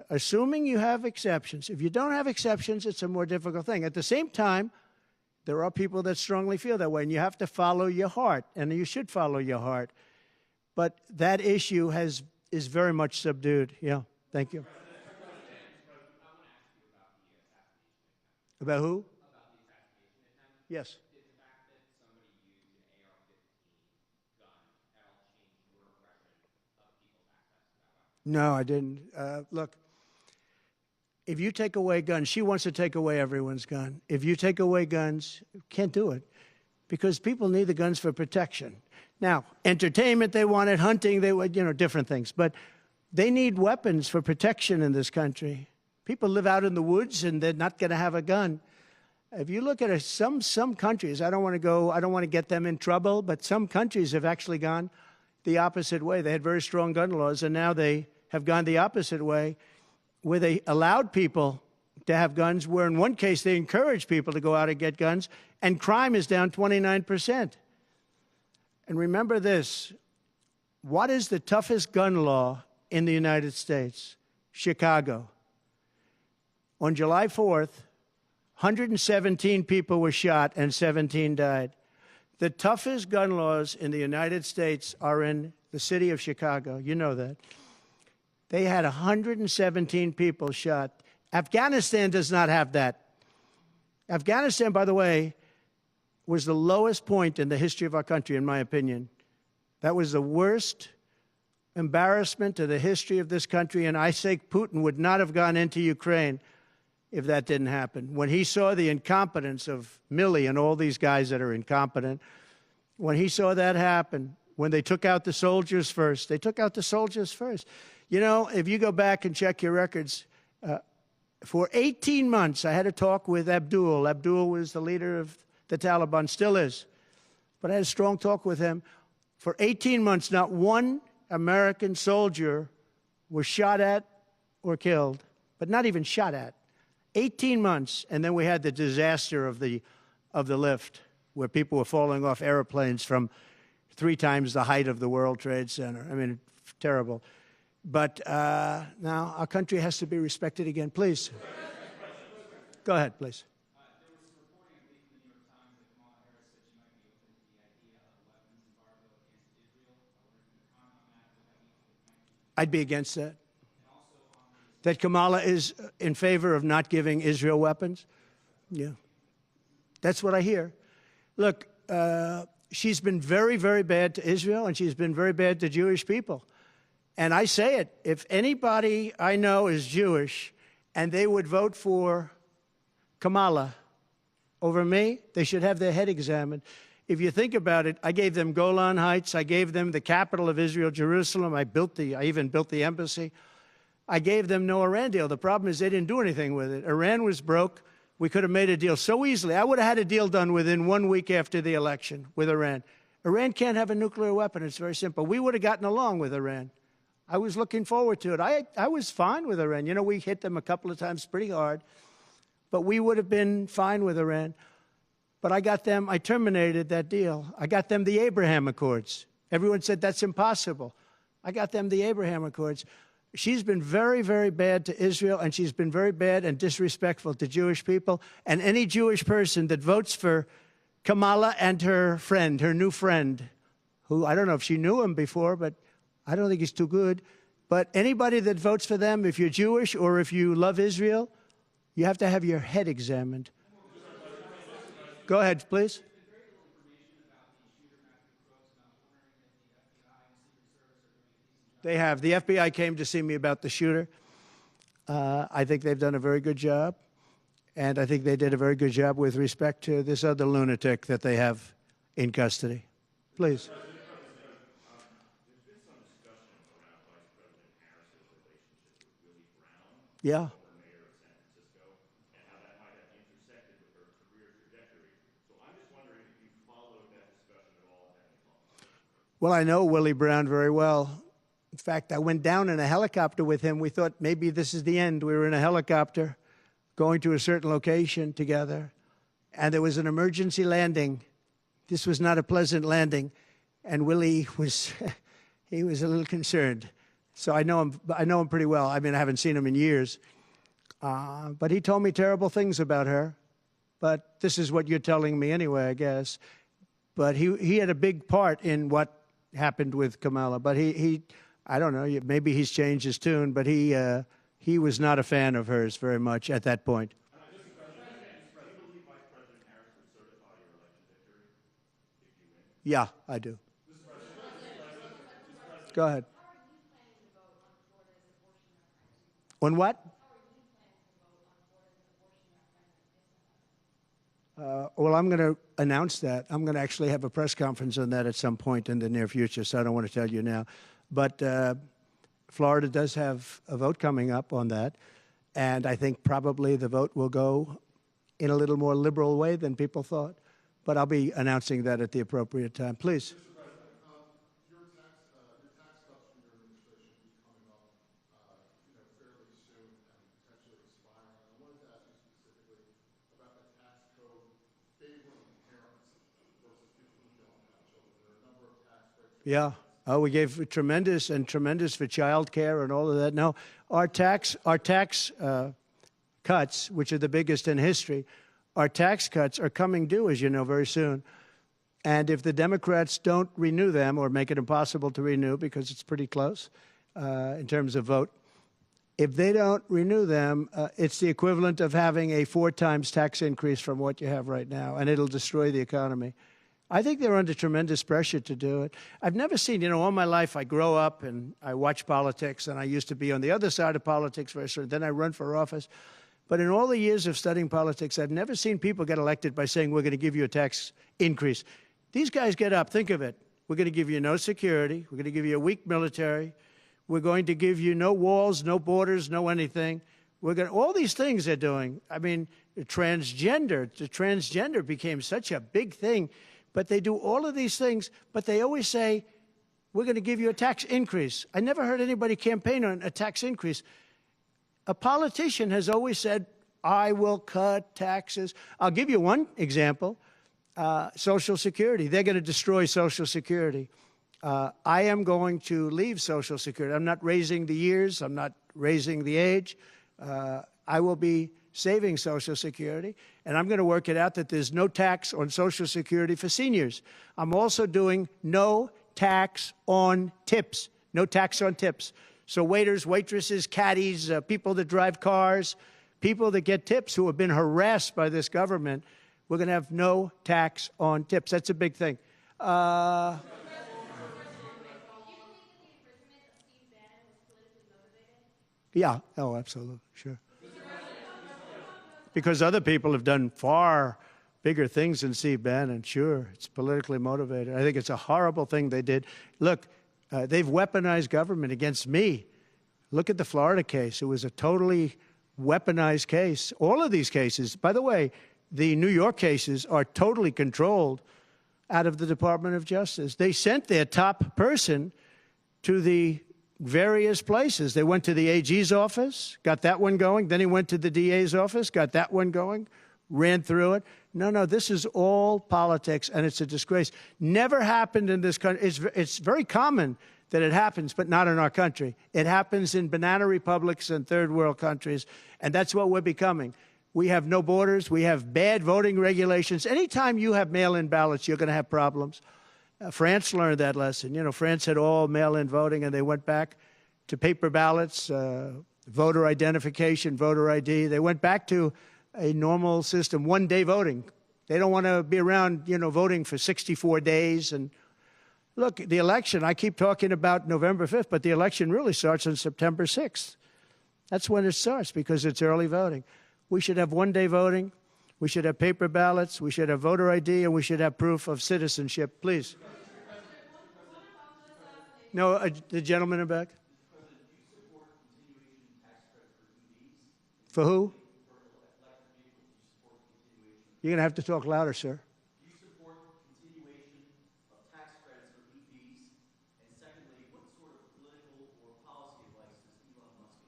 assuming you have exceptions. If you don't have exceptions, it's a more difficult thing. At the same time, there are people that strongly feel that way, and you have to follow your heart, and you should follow your heart. But that issue is very much subdued. Yeah, thank you. About who? About the assassination attempt. Yes. Did the fact that somebody used an AR-15 gun at all change your impression of people's access to that weapon? No, I didn't. Look, if you take away guns, she wants to take away everyone's gun. If you take away guns, you can't do it because people need the guns for protection. Now, entertainment, they wanted, hunting, they would, different things. But they need weapons for protection in this country. People live out in the woods and they're not going to have a gun. If you look at some countries, I don't want to get them in trouble, but some countries have actually gone the opposite way. They had very strong gun laws, and now they have gone the opposite way, where they allowed people to have guns, where in one case they encouraged people to go out and get guns, and crime is down 29%. And remember this, what is the toughest gun law in the United States? Chicago. On July 4th, 117 people were shot and 17 died. The toughest gun laws in the United States are in the city of Chicago. You know that. They had 117 people shot. Afghanistan does not have that. Afghanistan, by the way, was the lowest point in the history of our country, in my opinion. That was the worst embarrassment to the history of this country, and I say Putin would not have gone into Ukraine if that didn't happen. When he saw the incompetence of Milley and all these guys that are incompetent, when he saw that happen, when they took out the soldiers first, they took out the soldiers first. If you go back and check your records, for 18 months, I had a talk with Abdul. Abdul was the leader of the Taliban, still is. But I had a strong talk with him. For 18 months, not one American soldier was shot at or killed, but not even shot at. 18 months, and then we had the disaster of the lift, where people were falling off airplanes from 3 times the height of the World Trade Center. I mean, terrible. But now our country has to be respected again. Please. Go ahead, please.
There was some reporting, I believe, in the New York Times that Kamala Harris said she might be open to the idea of a weapons embargo against
I'd be against that. That Kamala is in favor of not giving Israel weapons? Yeah. That's what I hear. Look, she's been very, very bad to Israel, and she's been very bad to Jewish people. And I say it, if anybody I know is Jewish and they would vote for Kamala over me, they should have their head examined. If you think about it, I gave them Golan Heights. I gave them the capital of Israel, Jerusalem. I even built the embassy. I gave them no Iran deal. The problem is they didn't do anything with it. Iran was broke. We could have made a deal so easily. I would have had a deal done within 1 week after the election with Iran. Iran can't have a nuclear weapon. It's very simple. We would have gotten along with Iran. I was looking forward to it. I was fine with Iran. You know, we hit them a couple of times pretty hard, but we would have been fine with Iran. But I terminated that deal. I got them the Abraham Accords. Everyone said that's impossible. I got them the Abraham Accords. She's been very, very bad to Israel, and she's been very bad and disrespectful to Jewish people. And any Jewish person that votes for Kamala and her friend, her new friend, who I don't know if she knew him before, but I don't think he's too good. But anybody that votes for them, if you're Jewish or if you love Israel, you have to have your head examined. Go ahead, please. They have. The FBI came to see me about the shooter. I think they've done a very good job. And I think they did a very good job with respect to this other lunatic that they have in custody. Please.
There's been some discussion around Vice President Harris's relationship with Willie Brown,
Yeah.
former mayor of San Francisco, and how that might have intersected with her career trajectory. So I'm just wondering if you followed that discussion at all.
Well, I know Willie Brown very well. In fact, I went down in a helicopter with him. We thought maybe this is the end. We were in a helicopter going to a certain location together, and there was an emergency landing. This was not a pleasant landing, and Willie was, he was a little concerned. So I know him pretty well. I mean, I haven't seen him in years. But he told me terrible things about her. But this is what you're telling me anyway, I guess. But he had a big part in what happened with Kamala. But I don't know, maybe he's changed his tune, but he was not a fan of hers very much at that point. Yeah, I do. Go ahead. On what? Well, I'm going to announce that. I'm going to actually have a press conference on that at some point in the near future, so I don't want to tell you now. But Florida does have a vote coming up on that, and I think probably the vote will go in a little more liberal way than people thought. But I'll be announcing that at the appropriate time. Please.
Mr. President, your tax cuts from your administration will be coming up fairly soon and potentially expiring. I wanted to ask you specifically about the tax code favoring parents versus people who don't have children. There are a number of tax breaks.
Yeah. Oh, we gave tremendous for child care and all of that. No, our tax cuts, which are the biggest in history, our tax cuts are coming due, as you know, very soon. And if the Democrats don't renew them or make it impossible to renew because it's pretty close in terms of vote, if they don't renew them, it's the equivalent of having a 4 times tax increase from what you have right now, and it'll destroy the economy. I think they're under tremendous pressure to do it. I've never seen, all my life I grow up and I watch politics, and I used to be on the other side of politics very soon. Then I run for office. But in all the years of studying politics, I've never seen people get elected by saying, we're going to give you a tax increase. These guys get up, think of it. We're going to give you no security. We're going to give you a weak military. We're going to give you no walls, no borders, no anything. All these things they're doing. I mean, the transgender became such a big thing. But they do all of these things, but they always say, we're going to give you a tax increase. I never heard anybody campaign on a tax increase. A politician has always said, I will cut taxes. I'll give you one example, Social Security. They're going to destroy Social Security. I am going to leave Social Security. I'm not raising the years. I'm not raising the age. I will be saving Social Security, and I'm going to work it out that there's no tax on Social Security for seniors. I'm also doing no tax on tips, no tax on tips. So waiters, waitresses, caddies, people that drive cars, people that get tips who have been harassed by this government, we're going to have no tax on tips. That's a big thing. Yeah, oh, absolutely, sure. Because other people have done far bigger things than Steve Bannon, sure. It's politically motivated. I think it's a horrible thing they did. Look, they've weaponized government against me. Look at the Florida case. It was a totally weaponized case. All of these cases, by the way, the New York cases are totally controlled out of the Department of Justice. They sent their top person to the various places. They went to the AG's office, got that one going. Then he went to the DA's office, got that one going, ran through it. No, this is all politics, and it's a disgrace. Never happened in this country. It's very common that it happens, but not in our country. It happens in banana republics and third world countries, and that's what we're becoming. We have no borders. We have bad voting regulations. Anytime you have mail-in ballots, you're going to have problems. France learned that lesson. You know, France had all mail-in voting, and they went back to paper ballots, voter identification, voter ID. They went back to a normal system, one-day voting. They don't want to be around, you know, voting for 64 days. And look, the election, I keep talking about November 5th, but the election really starts on September 6th. That's when it starts because it's early voting. We should have one-day voting. We should have paper ballots. We should have voter ID, and we should have proof of citizenship. Please. No, the gentleman in back. For who? You're going to have to talk louder, sir.
Do you support continuation of tax credits for EVs? And secondly, what sort of political or policy advice does Elon Musk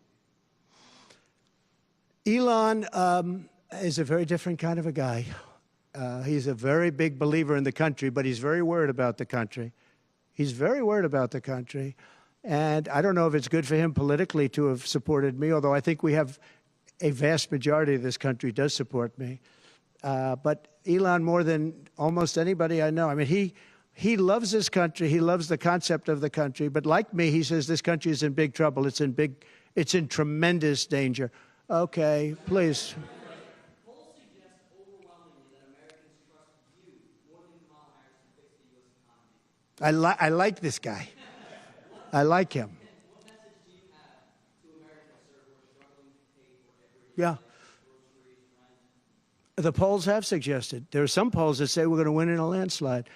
give you?
Elon is a very different kind of a guy. He's a very big believer in the country, but he's very worried about the country. He's very worried about the country. And I don't know if it's good for him politically to have supported me, although I think we have a vast majority of this country does support me. But Elon, more than almost anybody I know, I mean, he loves this country. He loves the concept of the country. But like me, he says this country is in big trouble. It's in tremendous danger. Okay, please.
Polls suggest overwhelmingly that Americans trust you more than Kamala Harris to fix the U.S. economy.
I like this guy. I like him.
What message do you have to Americans, sir, who are struggling to pay for everyday
Yeah.
groceries, rent?
The polls have suggested. There are some polls that say we're going to win in a landslide.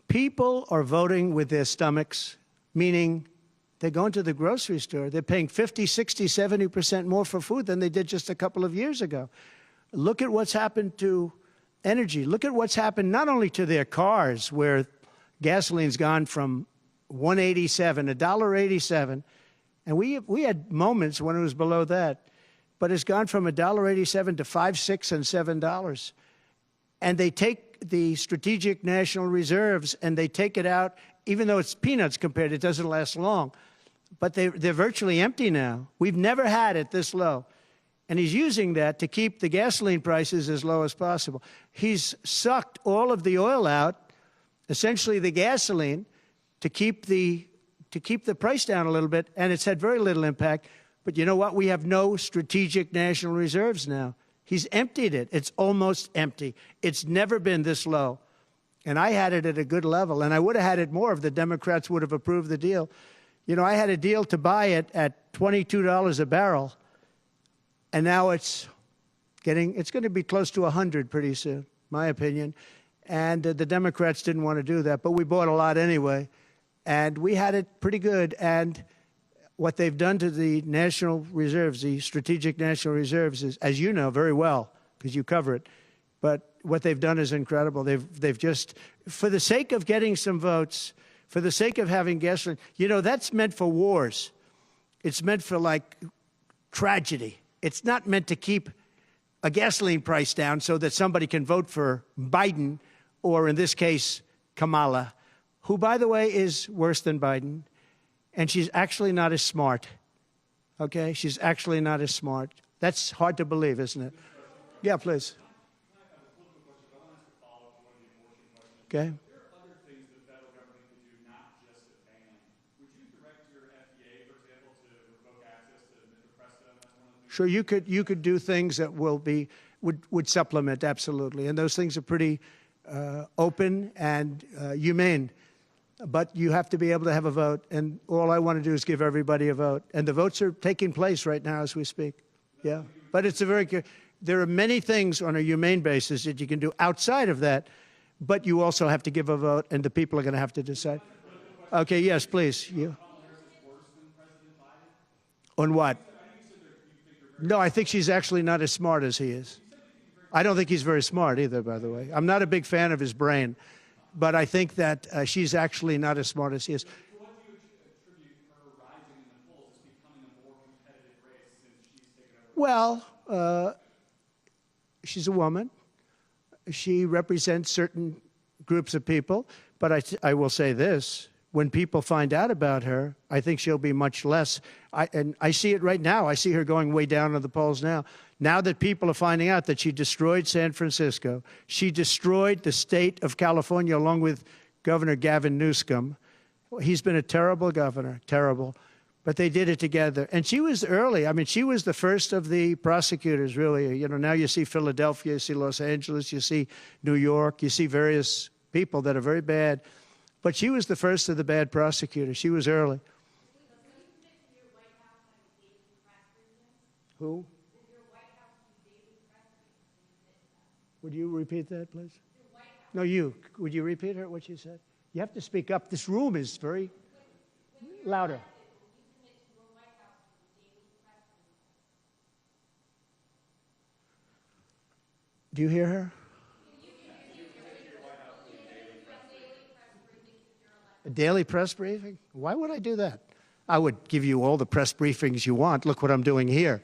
People are voting with their stomachs, meaning they're going to the grocery store. They're paying 50, 60, 70% more for food than they did just a couple of years ago. Look at what's happened to energy. Look at what's happened not only to their cars, where gasoline's gone from $1.87, $1.87, and we had moments when it was below that, but it's gone from $1.87 to $5, $6, and $7. And they take the strategic national reserves and they take it out, even though it's peanuts compared, it doesn't last long. But they're virtually empty now. We've never had it this low. And he's using that to keep the gasoline prices as low as possible. He's sucked all of the oil out, essentially the gasoline, to keep the price down a little bit, and it's had very little impact. But you know what? We have no strategic national reserves now. He's emptied it. It's almost empty. It's never been this low. And I had it at a good level, and I would have had it more if the Democrats would have approved the deal. You know, I had a deal to buy it at $22 a barrel, and now it's going to be close to 100 pretty soon, my opinion. And the Democrats didn't want to do that, but we bought a lot anyway. And we had it pretty good. And what they've done to the national reserves, the strategic national reserves, is, as you know very well, because you cover it, but what they've done is incredible. They've just, for the sake of getting some votes, for the sake of having gasoline, you know, that's meant for wars. It's meant for, like, tragedy. It's not meant to keep a gasoline price down so that somebody can vote for Biden, or in this case, Kamala, who, by the way, is worse than Biden. And she's actually not as smart. Okay? She's actually not as smart. That's hard to believe, isn't it? Yeah, please. Okay.
There are other things the federal government could do, not just a ban. Would you direct your FDA
Sure, you could do things that would supplement, absolutely. And those things are pretty open and humane. But you have to be able to have a vote. And all I want to do is give everybody a vote. And the votes are taking place right now as we speak. Yeah. But it's a very good, there are many things on a humane basis that you can do outside of that. But you also have to give a vote, and the people are going to have to decide. Okay, yes, please. You. On what? No, I think she's actually not as smart as he is. I don't think he's very smart either, by the way. I'm not a big fan of his brain, but I think that she's actually not as smart as he is.
To what do you attribute her rising in the polls as becoming a more competitive race since she's taken over?
Well, she's a woman. She represents certain groups of people, but I will say this. When people find out about her, I think she'll be much less. And I see it right now. I see her going way down in the polls now. Now that people are finding out that she destroyed San Francisco, she destroyed the state of California along with Governor Gavin Newsom. He's been a terrible governor, terrible. But they did it together. And she was early. I mean, she was the first of the prosecutors, really. You know, now you see Philadelphia, you see Los Angeles, you see New York, you see various people that are very bad. But she was the first of the bad prosecutors. She was early. Who? Would you repeat that, please? No, you. Would you repeat her, what she said? You have to speak up. This room is very louder. Do you hear her? A daily press briefing? Why would I do that? I would give you all the press briefings you want. Look what I'm doing here.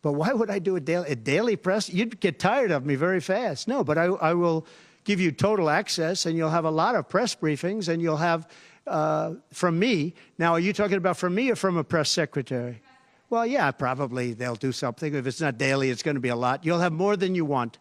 But why would I do a daily press? You'd get tired of me very fast. No, but I will give you total access, and you'll have a lot of press briefings, and you'll have from me. Now, are you talking about from me or from a press secretary? Well, yeah, probably they'll do something. If it's not daily, it's going to be a lot. You'll have more than you want.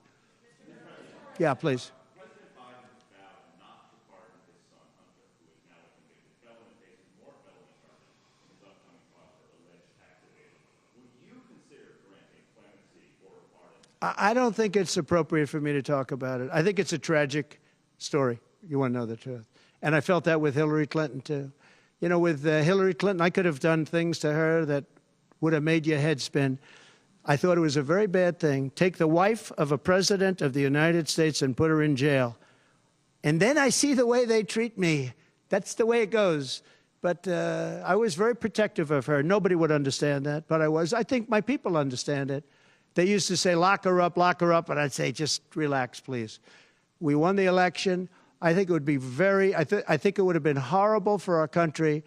Yeah, please.
President Biden vowed not to pardon his son Hunter, who is now a convicted felon and faces more felony charges in his upcoming trial for alleged tax evasion. Would you consider granting clemency or a pardon?
I don't think it's appropriate for me to talk about it. I think it's a tragic story. You want to know the truth. And I felt that with Hillary Clinton, too. You know, with Hillary Clinton, I could have done things to her that would have made your head spin. I thought it was a very bad thing. Take the wife of a president of the United States and put her in jail. And then I see the way they treat me. That's the way it goes. But I was very protective of her. Nobody would understand that, but I was. I think my people understand it. They used to say, lock her up, and I'd say, just relax, please. We won the election. I think it would be I think it would have been horrible for our country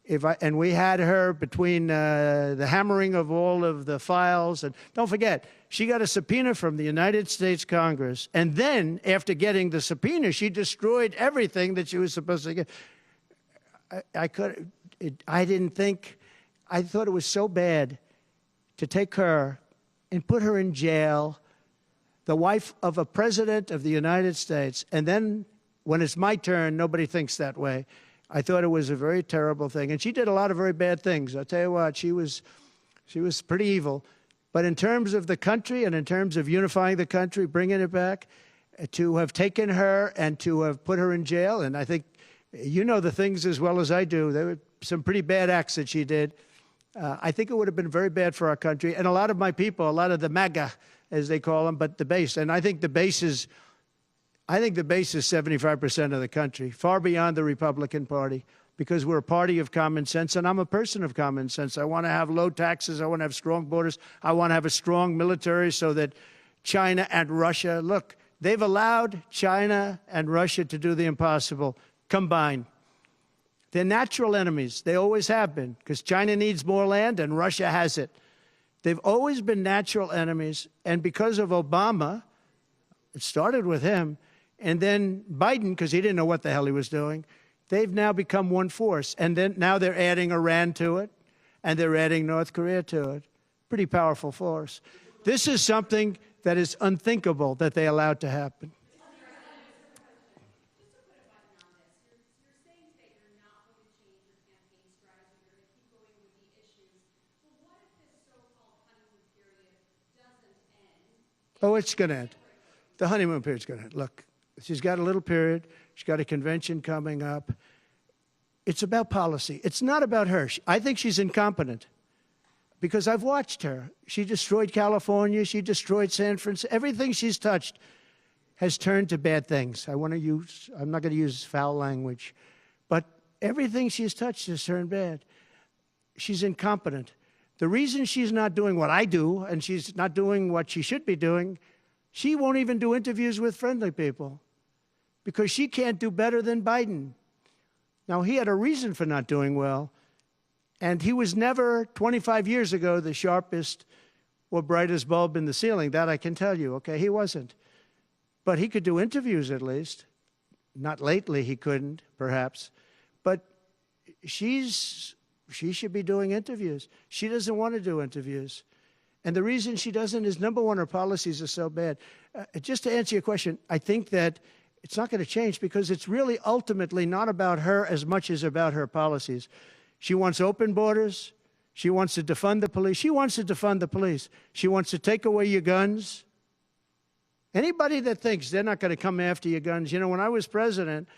and we had her between the hammering of all of the files. And don't forget, she got a subpoena from the United States Congress. And then, after getting the subpoena, she destroyed everything that she was supposed to get. I thought it was so bad to take her and put her in jail, the wife of a president of the United States. And then, when it's my turn, nobody thinks that way. I thought it was a very terrible thing. And she did a lot of very bad things. I'll tell you what, she was pretty evil. But in terms of the country and in terms of unifying the country, bringing it back, to have taken her and to have put her in jail, and I think you know the things as well as I do. There were some pretty bad acts that she did. I think it would have been very bad for our country. And a lot of my people, a lot of the MAGA, as they call them, but the base. And I think the base is 75% of the country, far beyond the Republican Party, because we're a party of common sense, and I'm a person of common sense. I want to have low taxes. I want to have strong borders. I want to have a strong military so that China and Russia, look, they've allowed China and Russia to do the impossible combined. They're natural enemies. They always have been, because China needs more land and Russia has it. They've always been natural enemies, and because of Obama, it started with him, and then Biden, because he didn't know what the hell he was doing, they've now become one force. And then now they're adding Iran to it, and they're adding North Korea to it. Pretty powerful force. This is something that is unthinkable that they allowed to happen.
period
Oh, it's going to end. The honeymoon period's going to end. Look, she's got a little period. She's got a convention coming up. It's about policy. It's not about her. I think she's incompetent because I've watched her. She destroyed California. She destroyed San Francisco. Everything she's touched has turned to bad things. I'm not going to use foul language, but everything she's touched has turned bad. She's incompetent. The reason she's not doing what I do and she's not doing what she should be doing, she won't even do interviews with friendly people because she can't do better than Biden. Now, he had a reason for not doing well, and he was never, 25 years ago, the sharpest or brightest bulb in the ceiling. That I can tell you, okay? He wasn't. But he could do interviews at least. Not lately, he couldn't, perhaps. But she should be doing interviews. She doesn't want to do interviews. And the reason she doesn't is, number one, her policies are so bad. Just to answer your question, I think that it's not going to change because it's really ultimately not about her as much as about her policies. She wants open borders. She wants to defund the police. She wants to defund the police. She wants to take away your guns. Anybody that thinks they're not going to come after your guns, you know, when I was president,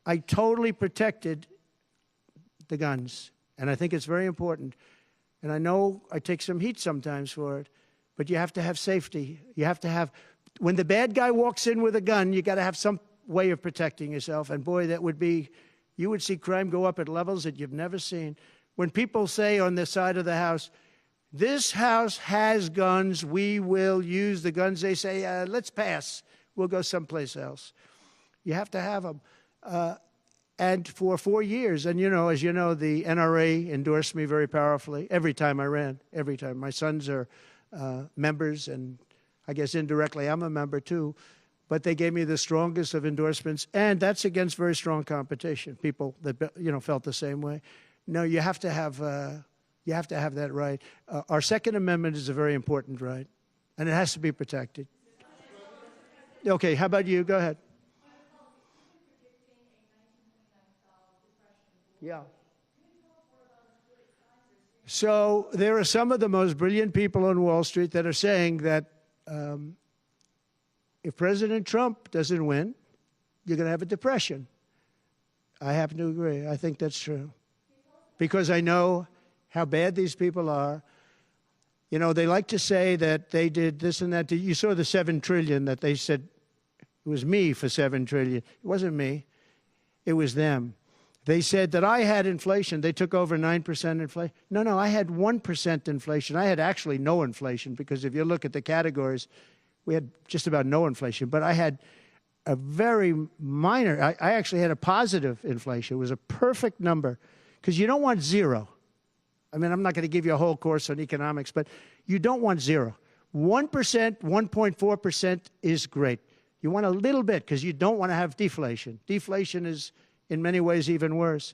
I totally protected the guns. And I think it's very important. And I know I take some heat sometimes for it, but you have to have safety. You have to have, when the bad guy walks in with a gun, you got to have some way of protecting yourself. And boy, that would be, you would see crime go up at levels that you've never seen. When people say on the side of the house, this house has guns, we will use the guns, they say, let's pass. We'll go someplace else. You have to have them. And for 4 years, and you know, as you know, the NRA endorsed me very powerfully every time I ran, every time. My sons are members, and I guess indirectly I'm a member too. But they gave me the strongest of endorsements, and that's against very strong competition. People that felt the same way. No, you have to have that right. Our Second Amendment is a very important right, and it has to be protected. Okay, how about you? Go ahead. Yeah. So there are some of the most brilliant people on Wall Street that are saying that if President Trump doesn't win, you're going to have a depression. I happen to agree. I think that's true. Because I know how bad these people are. You know, they like to say that they did this and that. You saw the $7 trillion that they said it was me for $7 trillion. It wasn't me. It was them. They said that I had inflation. They took over 9% inflation. No, I had 1% inflation. I had actually no inflation because if you look at the categories, we had just about no inflation. But I had a very minor, I actually had a positive inflation. It was a perfect number because you don't want zero. I mean, I'm not going to give you a whole course on economics, but you don't want zero. 1%, 1.4% is great. You want a little bit because you don't want to have deflation. Deflation is, in many ways, even worse.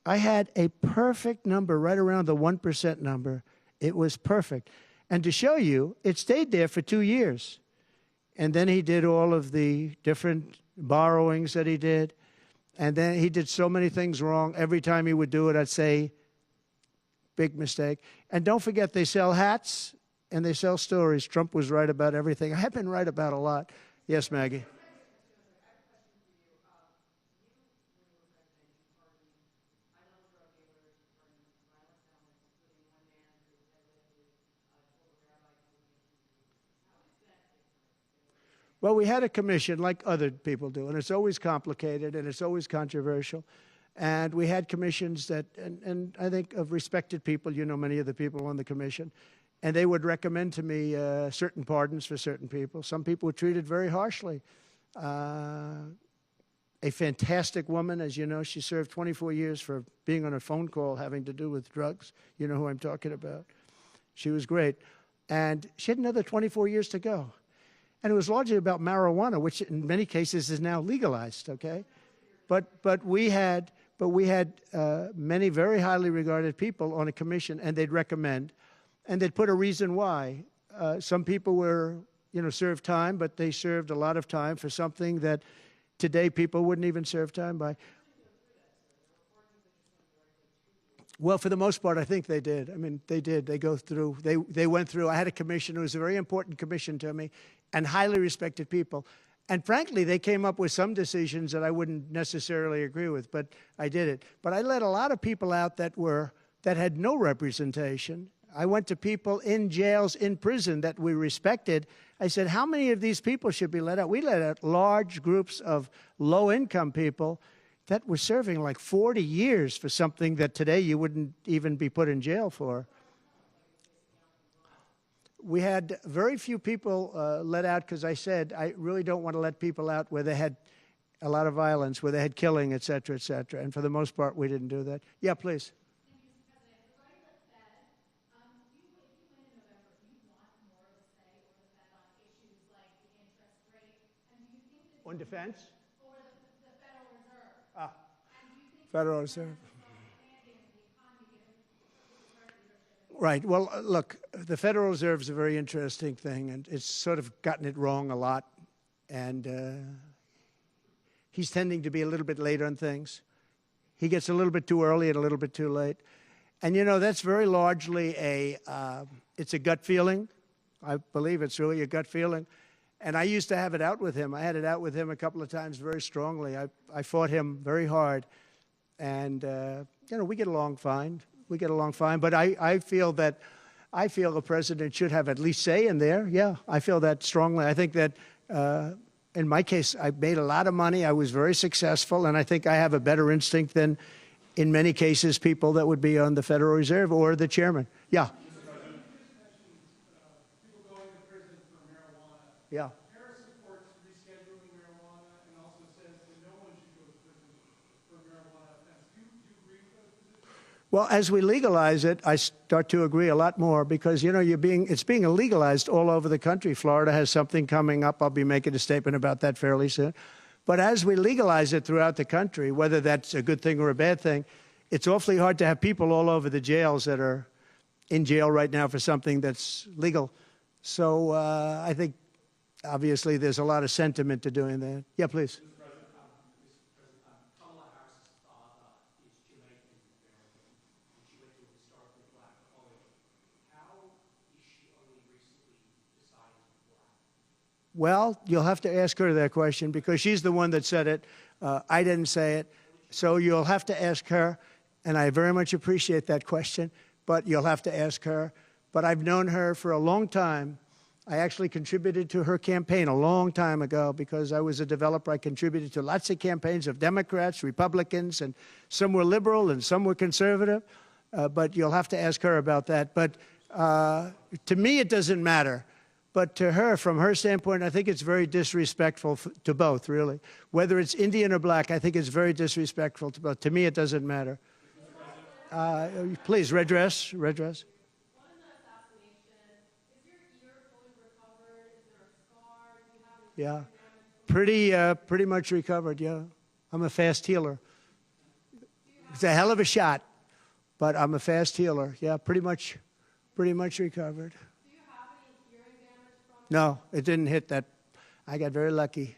I had a perfect number right around the 1% number. It was perfect. And to show you, it stayed there for 2 years. And then he did all of the different borrowings that he did. And then he did so many things wrong. Every time he would do it, I'd say, big mistake. And don't forget, they sell hats and they sell stories. Trump was right about everything. I've been right about a lot. Yes, Maggie. Well, we had a commission like other people do, and it's always complicated and it's always controversial. And we had commissions that, and I think of respected people, you know many of the people on the commission, and they would recommend to me certain pardons for certain people. Some people were treated very harshly. A fantastic woman, as you know, she served 24 years for being on a phone call having to do with drugs. You know who I'm talking about. She was great. And she had another 24 years to go. And it was largely about marijuana, which in many cases is now legalized, okay? But we had many very highly regarded people on a commission, and they'd recommend, and they'd put a reason why. Some people were, served time, but they served a lot of time for something that today people wouldn't even serve time by. Well, for the most part, I think they did. I mean, they did. They go through. They went through. I had a commission who was a very important commission to me, and highly respected people. And frankly, they came up with some decisions that I wouldn't necessarily agree with, but I did it. But I let a lot of people out that had no representation. I went to people in jails, in prison that we respected. I said, how many of these people should be let out? We let out large groups of low-income people that were serving like 40 years for something that today you wouldn't even be put in jail for. We had very few people let out because I said I really don't want to let people out where they had a lot of violence, where they had killing, et cetera, et cetera. And for the most part, we didn't do that. Yeah, please. On defense? Or the Federal Reserve. Federal Reserve. Right. Well, look, the Federal Reserve is a very interesting thing, and it's sort of gotten it wrong a lot. And he's tending to be a little bit late on things. He gets a little bit too early and a little bit too late. And, you know, that's very largely it's a gut feeling. I believe it's really a gut feeling. And I used to have it out with him. I had it out with him a couple of times very strongly. I fought him very hard. And, you know, we get along fine. We get along fine. But I feel the president should have at least say in there. Yeah, I feel that strongly. I think that in my case, I made a lot of money. I was very successful. And I think I have a better instinct than, in many cases, people that would be on the Federal Reserve or the chairman. Yeah. Yeah.
Harris supports rescheduling marijuana and also says that no one should go to prison for marijuana offense. Do you agree with those positions?
Well, as we legalize it, I start to agree a lot more because, you know, it's being legalized all over the country. Florida has something coming up. I'll be making a statement about that fairly soon. But as we legalize it throughout the country, whether that's a good thing or a bad thing, it's awfully hard to have people all over the jails that are in jail right now for something that's legal. So I think, obviously, there's a lot of sentiment to doing that. Yeah, please.
Mr. President, Kamala Harris is Jamaican American, and she went to a historically black college. How is she only recently decided to be black?
Well, you'll have to ask her that question because she's the one that said it. I didn't say it. So you'll have to ask her, and I very much appreciate that question, but you'll have to ask her. But I've known her for a long time. I actually contributed to her campaign a long time ago because I was a developer. I contributed to lots of campaigns of Democrats, Republicans, and some were liberal and some were conservative. But you'll have to ask her about that. But to me, it doesn't matter. But to her, from her standpoint, I think it's very disrespectful to both, really. Whether it's Indian or black, I think it's very disrespectful to both. To me, it doesn't matter. Please, red dress. Yeah, pretty much recovered, yeah. I'm a fast healer. It's a hell of a shot, but I'm a fast healer. Yeah, pretty much recovered.
Do you have any hearing damage from it?
No, it didn't hit that. I got very lucky.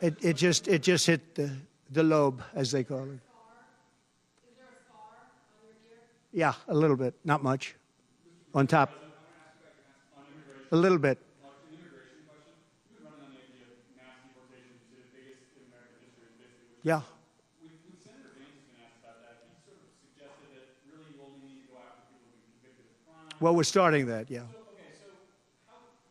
It just hit the lobe, as they call it.
Is there a scar on your ear?
Yeah, a little bit, not much. On top. A little bit. Yeah.
When Senator Vance has been asked about that, he sort of suggested that really you only need to go after people who've been convicted of crime.
Well, we're starting that, yeah.
So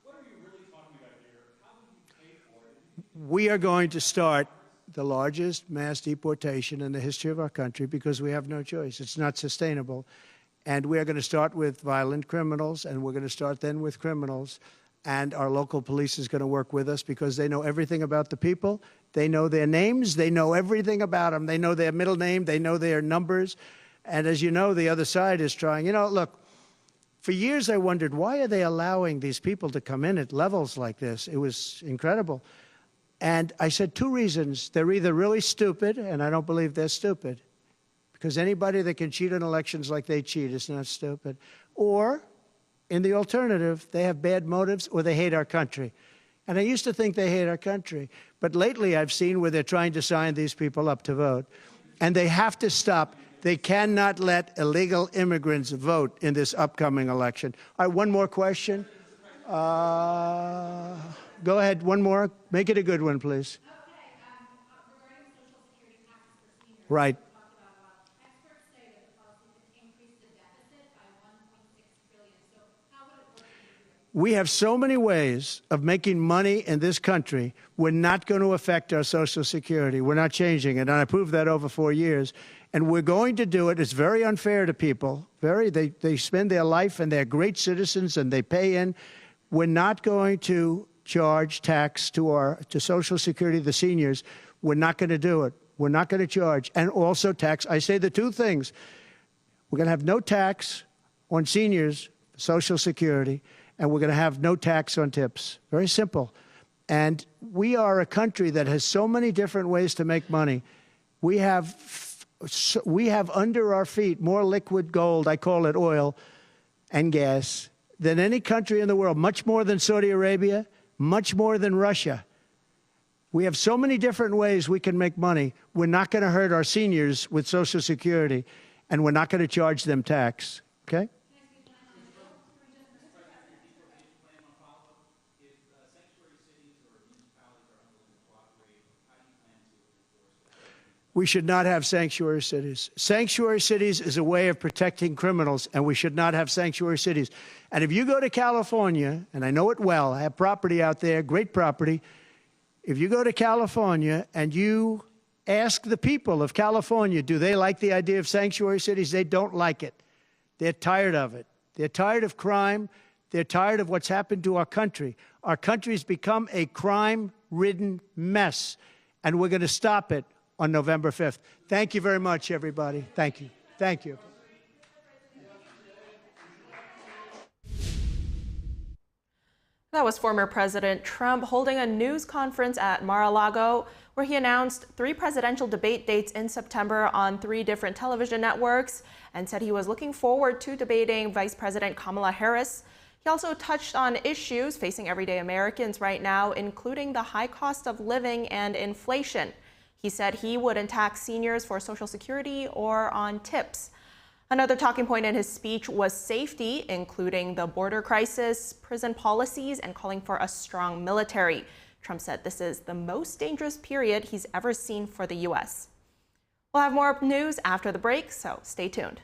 what are you really talking about here? How will you pay for it?
We are going to start the largest mass deportation in the history of our country because we have no choice. It's not sustainable. And we are going to start with violent criminals, and we're going to start then with criminals. And our local police is going to work with us because they know everything about the people. They know their names. They know everything about them. They know their middle name. They know their numbers. And as you know, the other side is trying. You know, look, for years I wondered, why are they allowing these people to come in at levels like this? It was incredible. And I said two reasons. They're either really stupid, and I don't believe they're stupid, because anybody that can cheat in elections like they cheat is not stupid. Or, in the alternative, they have bad motives or they hate our country. And I used to think they hate our country. But lately I've seen where they're trying to sign these people up to vote. And they have to stop. They cannot let illegal immigrants vote in this upcoming election. All right, one more question. Go ahead, one more. Make it a good one, please.
Regarding Social Security taxes for seniors,
Right.
we talked about a lot. Experts say that the policy could increase the deficit by $1.6 trillion. So how would it work for you?
We have so many ways of making money in this country. We're not going to affect our Social Security. We're not changing it. And I proved that over 4 years. And we're going to do it. It's very unfair to people. They spend their life and they're great citizens and they pay in. We're not going to charge tax to Social Security, the seniors. We're not going to do it. We're not going to charge. And also tax. I say the two things. We're going to have no tax on seniors, Social Security, and we're going to have no tax on tips. Very simple. And we are a country that has so many different ways to make money. We have under our feet more liquid gold, I call it oil and gas, than any country in the world, much more than Saudi Arabia, much more than Russia. We have so many different ways we can make money. We're not going to hurt our seniors with Social Security, and we're not going to charge them tax. Okay? We should not have sanctuary cities. Sanctuary cities is a way of protecting criminals, and we should not have sanctuary cities. And if you go to California, and I know it well, I have property out there, great property. If you go to California and you ask the people of California, do they like the idea of sanctuary cities? They don't like it. They're tired of it. They're tired of crime. They're tired of what's happened to our country. Our country's become a crime-ridden mess, and we're going to stop it on November 5th. Thank you very much, everybody. Thank you. Thank you.
That was former President Trump holding a news conference at Mar-a-Lago, where he announced 3 presidential debate dates in September on 3 different television networks and said he was looking forward to debating Vice President Kamala Harris. He also touched on issues facing everyday Americans right now, including the high cost of living and inflation. He said he wouldn't tax seniors for Social Security or on tips. Another talking point in his speech was safety, including the border crisis, prison policies, and calling for a strong military. Trump said this is the most dangerous period he's ever seen for the U.S. We'll have more news after the break, so stay tuned.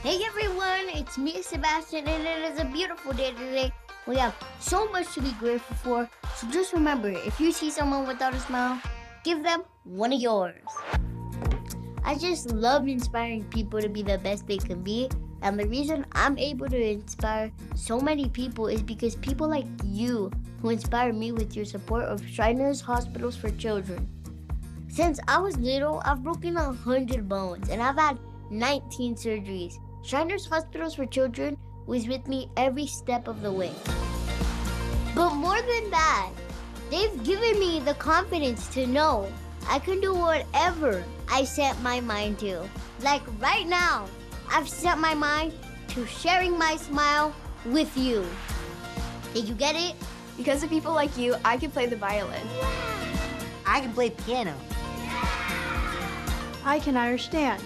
Hey everyone, it's me, Sebastian, and it is a beautiful day today. We have so much to be grateful for, so just remember, if you see someone without a smile, give them one of yours. I just love inspiring people to be the best they can be, and the reason I'm able to inspire so many people is because people like you who inspire me with your support of Shriners Hospitals for Children. Since I was little, I've broken 100 bones, and I've had 19 surgeries. Shriners Hospitals for Children was with me every step of the way. But more than that, they've given me the confidence to know I can do whatever I set my mind to. Like right now, I've set my mind to sharing my smile with you. Did you get it?
Because of people like you, I can play the violin.
I can play piano.
I can understand.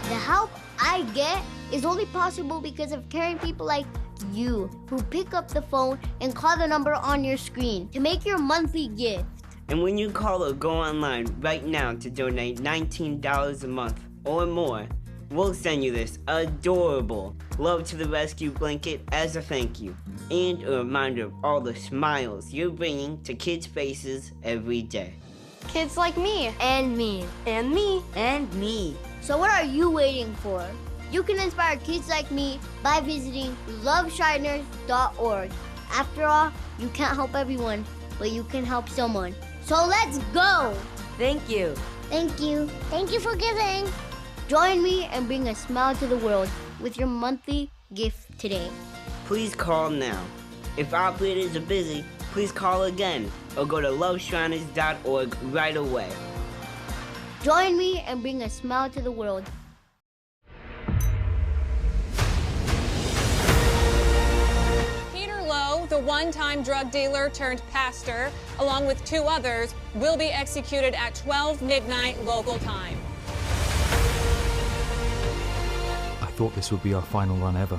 The help I get is only possible because of caring people like you who pick up the phone and call the number on your screen to make your monthly gift.
And when you call or go online right now to donate $19 a month or more, we'll send you this adorable Love to the Rescue blanket as a thank you and a reminder of all the smiles you're bringing to kids' faces every day.
Kids like me.
And me.
And me.
And me.
So what are you waiting for? You can inspire kids like me by visiting loveshiners.org. After all, you can't help everyone, but you can help someone. So let's go!
Thank you.
Thank you. Thank you for giving. Join me and bring a smile to the world with your monthly gift today.
Please call now. If operators are busy, please call again or go to loveshriners.org right away.
Join me and bring a smile to the world.
Peter Lowe
Now, the one-time drug dealer turned pastor, along with 2 others, will be executed at 12 midnight local time.
I thought this would be our final run ever.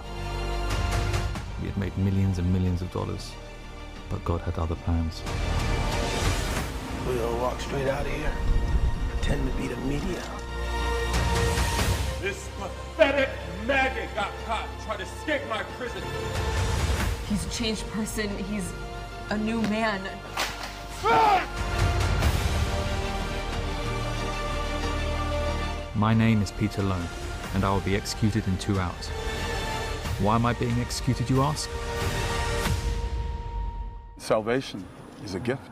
We had made millions and millions of dollars, but God had other plans.
We'll walk straight out of here, pretend to be the media.
This pathetic maggot got caught, tried to escape my prison.
He's a changed person. He's a new man.
My name is Peter Lowe, and I will be executed in 2 hours. Why am I being executed, you ask?
Salvation is a gift.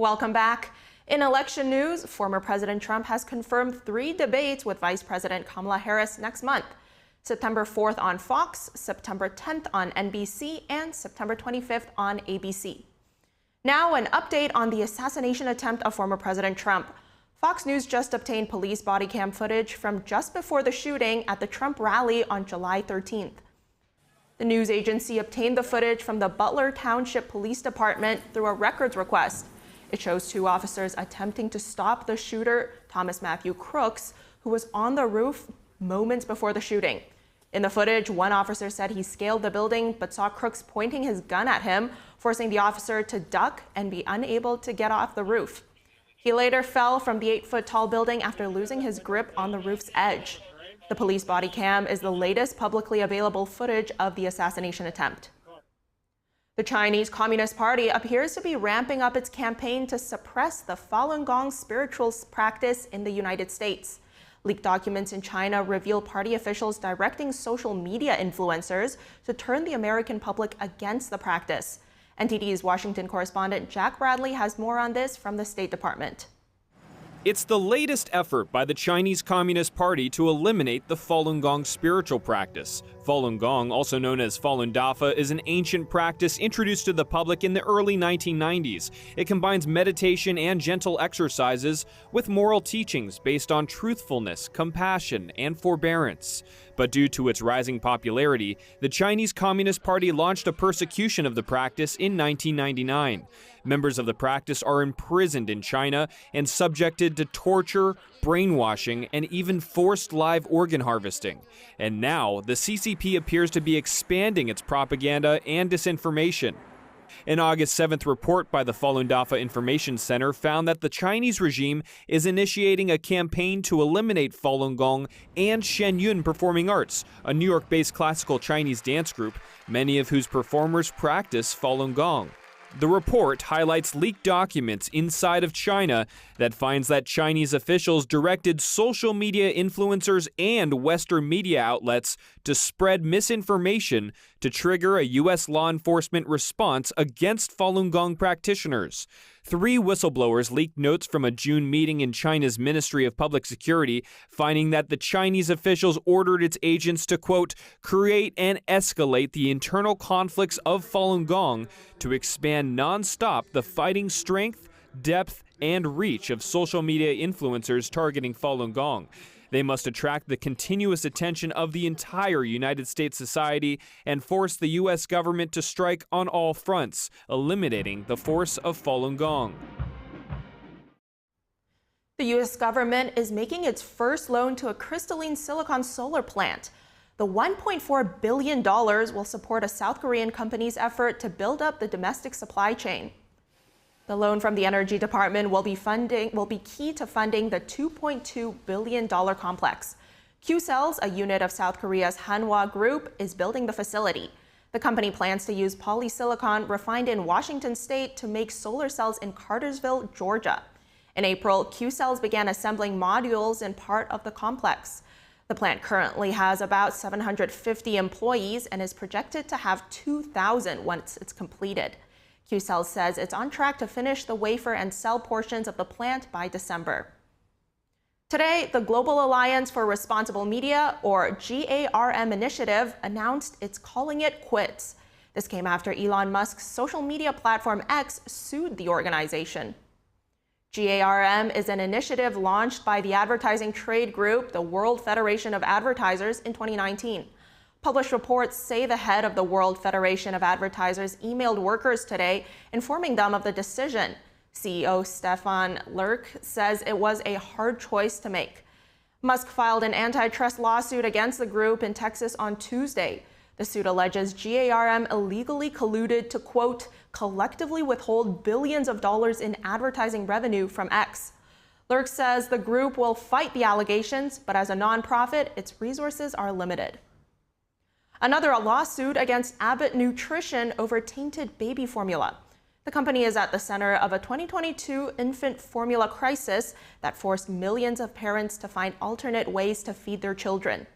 Welcome back. In election news, former President Trump has confirmed 3 debates with Vice President Kamala Harris next month. September 4th on Fox, September 10th on NBC, and September 25th on ABC. Now, an update on the assassination attempt of former President Trump. Fox News just obtained police body cam footage from just before the shooting at the Trump rally on July 13th. The news agency obtained the footage from the Butler Township Police Department through a records request. It shows 2 officers attempting to stop the shooter, Thomas Matthew Crooks, who was on the roof moments before the shooting. In the footage, one officer said he scaled the building but saw Crooks pointing his gun at him, forcing the officer to duck and be unable to get off the roof. He later fell from the 8-foot-tall building after losing his grip on the roof's edge. The police body cam is the latest publicly available footage of the assassination attempt. The Chinese Communist Party appears to be ramping up its campaign to suppress the Falun Gong spiritual practice in the United States. Leaked documents in China reveal party officials directing social media influencers to turn the American public against the practice. NTD's Washington correspondent Jack Bradley has more on this from the State Department.
It's the latest effort by the Chinese Communist Party to eliminate the Falun Gong spiritual practice. Falun Gong, also known as Falun Dafa, is an ancient practice introduced to the public in the early 1990s. It combines meditation and gentle exercises with moral teachings based on truthfulness, compassion, and forbearance. But due to its rising popularity, the Chinese Communist Party launched a persecution of the practice in 1999. Members of the practice are imprisoned in China and subjected to torture, brainwashing, and even forced live organ harvesting. And now, the CCP appears to be expanding its propaganda and disinformation. An August 7th report by the Falun Dafa Information Center found that the Chinese regime is initiating a campaign to eliminate Falun Gong and Shenyun Performing Arts, a New York-based classical Chinese dance group, many of whose performers practice Falun Gong. The report highlights leaked documents inside of China that finds that Chinese officials directed social media influencers and Western media outlets to spread misinformation to trigger a U.S. law enforcement response against Falun Gong practitioners. 3 whistleblowers leaked notes from a June meeting in China's Ministry of Public Security, finding that the Chinese officials ordered its agents to, quote, create and escalate the internal conflicts of Falun Gong to expand nonstop the fighting strength, depth, and reach of social media influencers targeting Falun Gong. They must attract the continuous attention of the entire United States society and force the U.S. government to strike on all fronts, eliminating the force of Falun Gong.
The U.S. government is making its first loan to a crystalline silicon solar plant. The $1.4 billion will support a South Korean company's effort to build up the domestic supply chain. The loan from the Energy Department will be key to funding the $2.2 billion complex. Q-Cells, a unit of South Korea's Hanwha Group, is building the facility. The company plans to use polysilicon refined in Washington state to make solar cells in Cartersville, Georgia. In April, Q-Cells began assembling modules in part of the complex. The plant currently has about 750 employees and is projected to have 2,000 once it's completed. Q-Cells says it's on track to finish the wafer and cell portions of the plant by December. Today, the Global Alliance for Responsible Media, or GARM initiative, announced it's calling it quits. This came after Elon Musk's social media platform X sued the organization. GARM is an initiative launched by the advertising trade group, the World Federation of Advertisers, in 2019. Published reports say the head of the World Federation of Advertisers emailed workers today, informing them of the decision. CEO Stefan Lurk says it was a hard choice to make. Musk filed an antitrust lawsuit against the group in Texas on Tuesday. The suit alleges GARM illegally colluded to, quote, collectively withhold billions of dollars in advertising revenue from X. Lurk says the group will fight the allegations, but as a nonprofit, its resources are limited. Another lawsuit against Abbott Nutrition over tainted baby formula. The company is at the center of a 2022 infant formula crisis that forced millions of parents to find alternate ways to feed their children.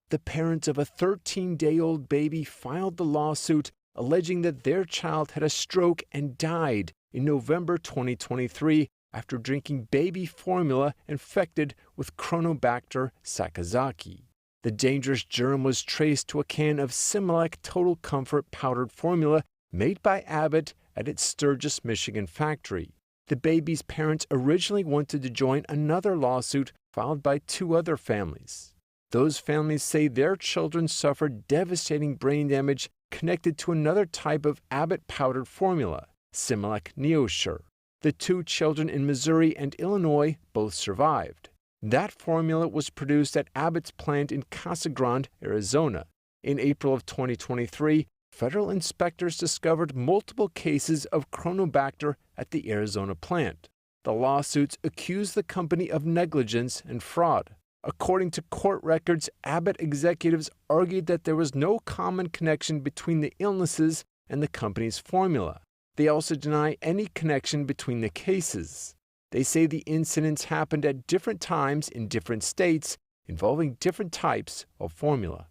The parents of a 13-day-old baby filed the lawsuit alleging that their child had a stroke and died in November 2023 after drinking baby formula infected with Chronobacter sakazaki. The dangerous germ was traced to a can of Similac Total Comfort powdered formula made by Abbott at its Sturgis, Michigan factory. The baby's parents originally wanted to join another lawsuit filed by two other families. Those families say their children suffered devastating brain damage connected to another type of Abbott powdered formula, Similac Neosure. The two children in Missouri and Illinois both survived. That formula was produced at Abbott's plant in Casa Grande, Arizona. In April of 2023, federal inspectors discovered multiple cases of Chronobacter at the Arizona plant. The lawsuits accuse the company of negligence and fraud. According to court records, Abbott executives argued that there was no common connection between the illnesses and the company's formula. They also deny any connection between the cases. They say the incidents happened at different times in different states, involving different types of formula.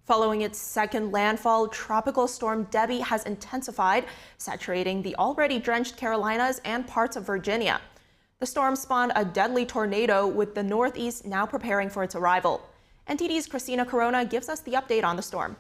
Following its second landfall, Tropical Storm Debby has intensified, saturating the already drenched Carolinas and parts of Virginia. The storm spawned a deadly tornado, with the Northeast now preparing for its arrival. NTD's Christina Corona gives us the update on the storm.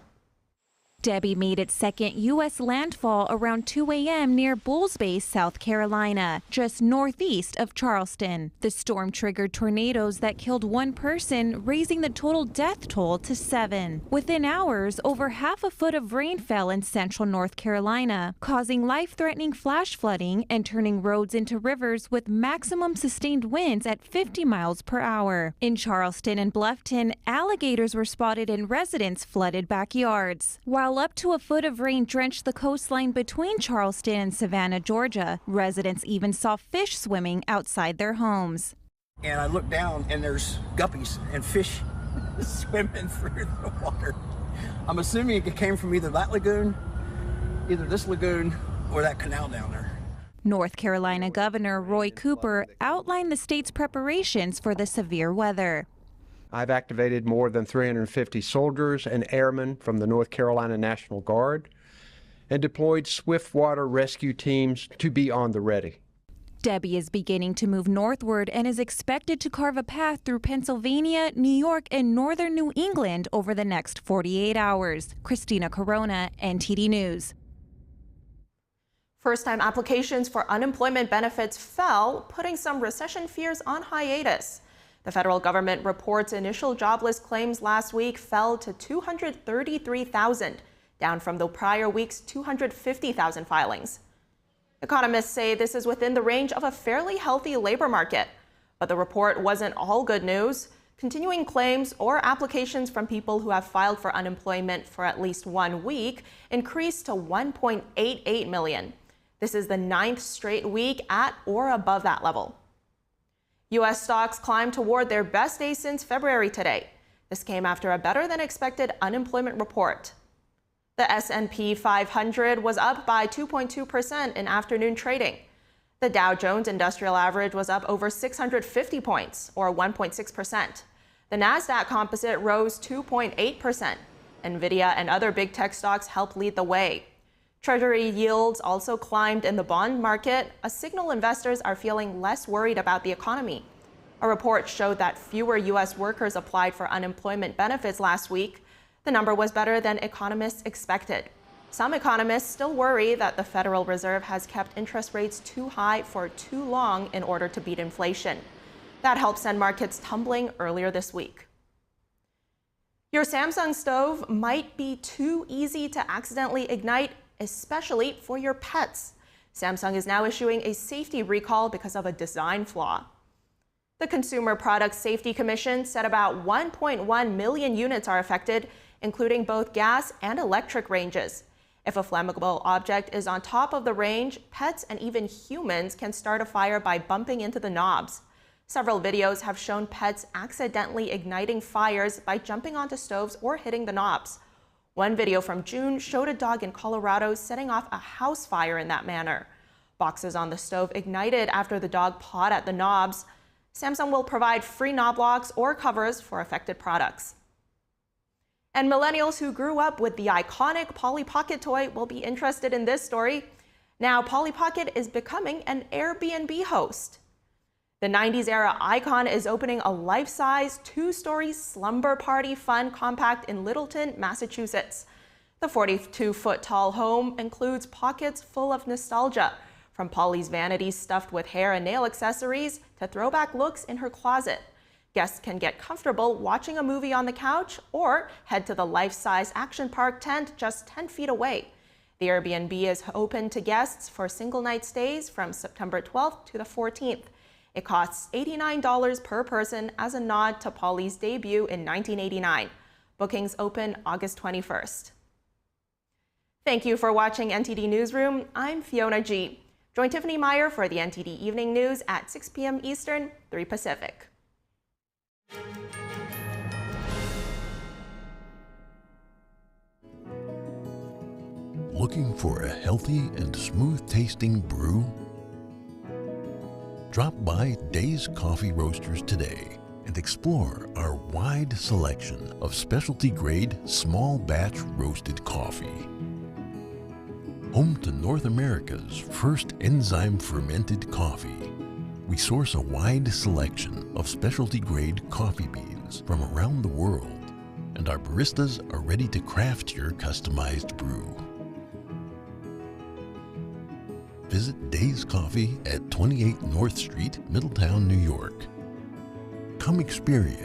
Debby made its second U.S. landfall around 2 a.m. near Bulls Base, South Carolina, just northeast of Charleston. The storm triggered tornadoes that killed one person, raising the total death toll to 7. Within hours, over half a foot of rain fell in central North Carolina, causing life-threatening flash flooding and turning roads into rivers with maximum sustained winds at 50 miles per hour. In Charleston and Bluffton, alligators were spotted in residents' flooded backyards. While up to a foot of rain drenched the coastline between Charleston and Savannah, Georgia, residents even saw fish swimming outside their homes.
And I look down and there's guppies and fish swimming through the water. I'm assuming it came from either that lagoon, either this lagoon, or that canal down there.
North Carolina Governor Roy Cooper outlined the state's preparations for the severe weather.
I've activated more than 350 soldiers and airmen from the North Carolina National Guard and deployed swift water rescue teams to be on the ready.
Debby is beginning to move northward and is expected to carve a path through Pennsylvania, New York, and northern New England over the next 48 hours. Christina Corona, NTD News.
First-time applications for unemployment benefits fell, putting some recession fears on hiatus. The federal government reports initial jobless claims last week fell to 233,000, down from the prior week's 250,000 filings. Economists say this is within the range of a fairly healthy labor market. But the report wasn't all good news. Continuing claims or applications from people who have filed for unemployment for at least 1 week increased to 1.88 million. This is the 9th straight week at or above that level. U.S. stocks climbed toward their best day since February today. This came after a better-than-expected unemployment report. The S&P 500 was up by 2.2% in afternoon trading. The Dow Jones Industrial Average was up over 650 points, or 1.6%. The Nasdaq Composite rose 2.8%. Nvidia and other big tech stocks helped lead the way. Treasury yields also climbed in the bond market, a signal investors are feeling less worried about the economy. A report showed that fewer U.S. workers applied for unemployment benefits last week. The number was better than economists expected. Some economists still worry that the Federal Reserve has kept interest rates too high for too long in order to beat inflation. That helped send markets tumbling earlier this week. Your Samsung stove might be too easy to accidentally ignite, especially for your pets. Samsung is now issuing a safety recall because of a design flaw. The Consumer Product Safety Commission said about 1.1 million units are affected, including both gas and electric ranges. If a flammable object is on top of the range, pets and even humans can start a fire by bumping into the knobs. Several videos have shown pets accidentally igniting fires by jumping onto stoves or hitting the knobs. One video from June showed a dog in Colorado setting off a house fire in that manner. Boxes on the stove ignited after the dog pawed at the knobs. Samsung will provide free knob locks or covers for affected products. And millennials who grew up with the iconic Polly Pocket toy will be interested in this story. Now, Polly Pocket is becoming an Airbnb host. The 90s-era icon is opening a life-size, two-story slumber party fun compact in Littleton, Massachusetts. The 42-foot-tall home includes pockets full of nostalgia, from Polly's vanities stuffed with hair and nail accessories to throwback looks in her closet. Guests can get comfortable watching a movie on the couch or head to the life-size action park tent just 10 feet away. The Airbnb is open to guests for single-night stays from September 12th to the 14th. It costs $89 per person as a nod to Polly's debut in 1989. Bookings open August 21st. Thank you for watching NTD Newsroom. I'm Fiona G. Join Tiffany Meyer for the NTD Evening News at 6 p.m. Eastern, 3 Pacific.
Looking for a healthy and smooth-tasting brew? Drop by Days Coffee Roasters today and explore our wide selection of specialty-grade, small-batch roasted coffee. Home to North America's first enzyme-fermented coffee, we source a wide selection of specialty-grade coffee beans from around the world, and our baristas are ready to craft your customized brew. Visit Days Coffee at 28 North Street, Middletown, New York. Come experience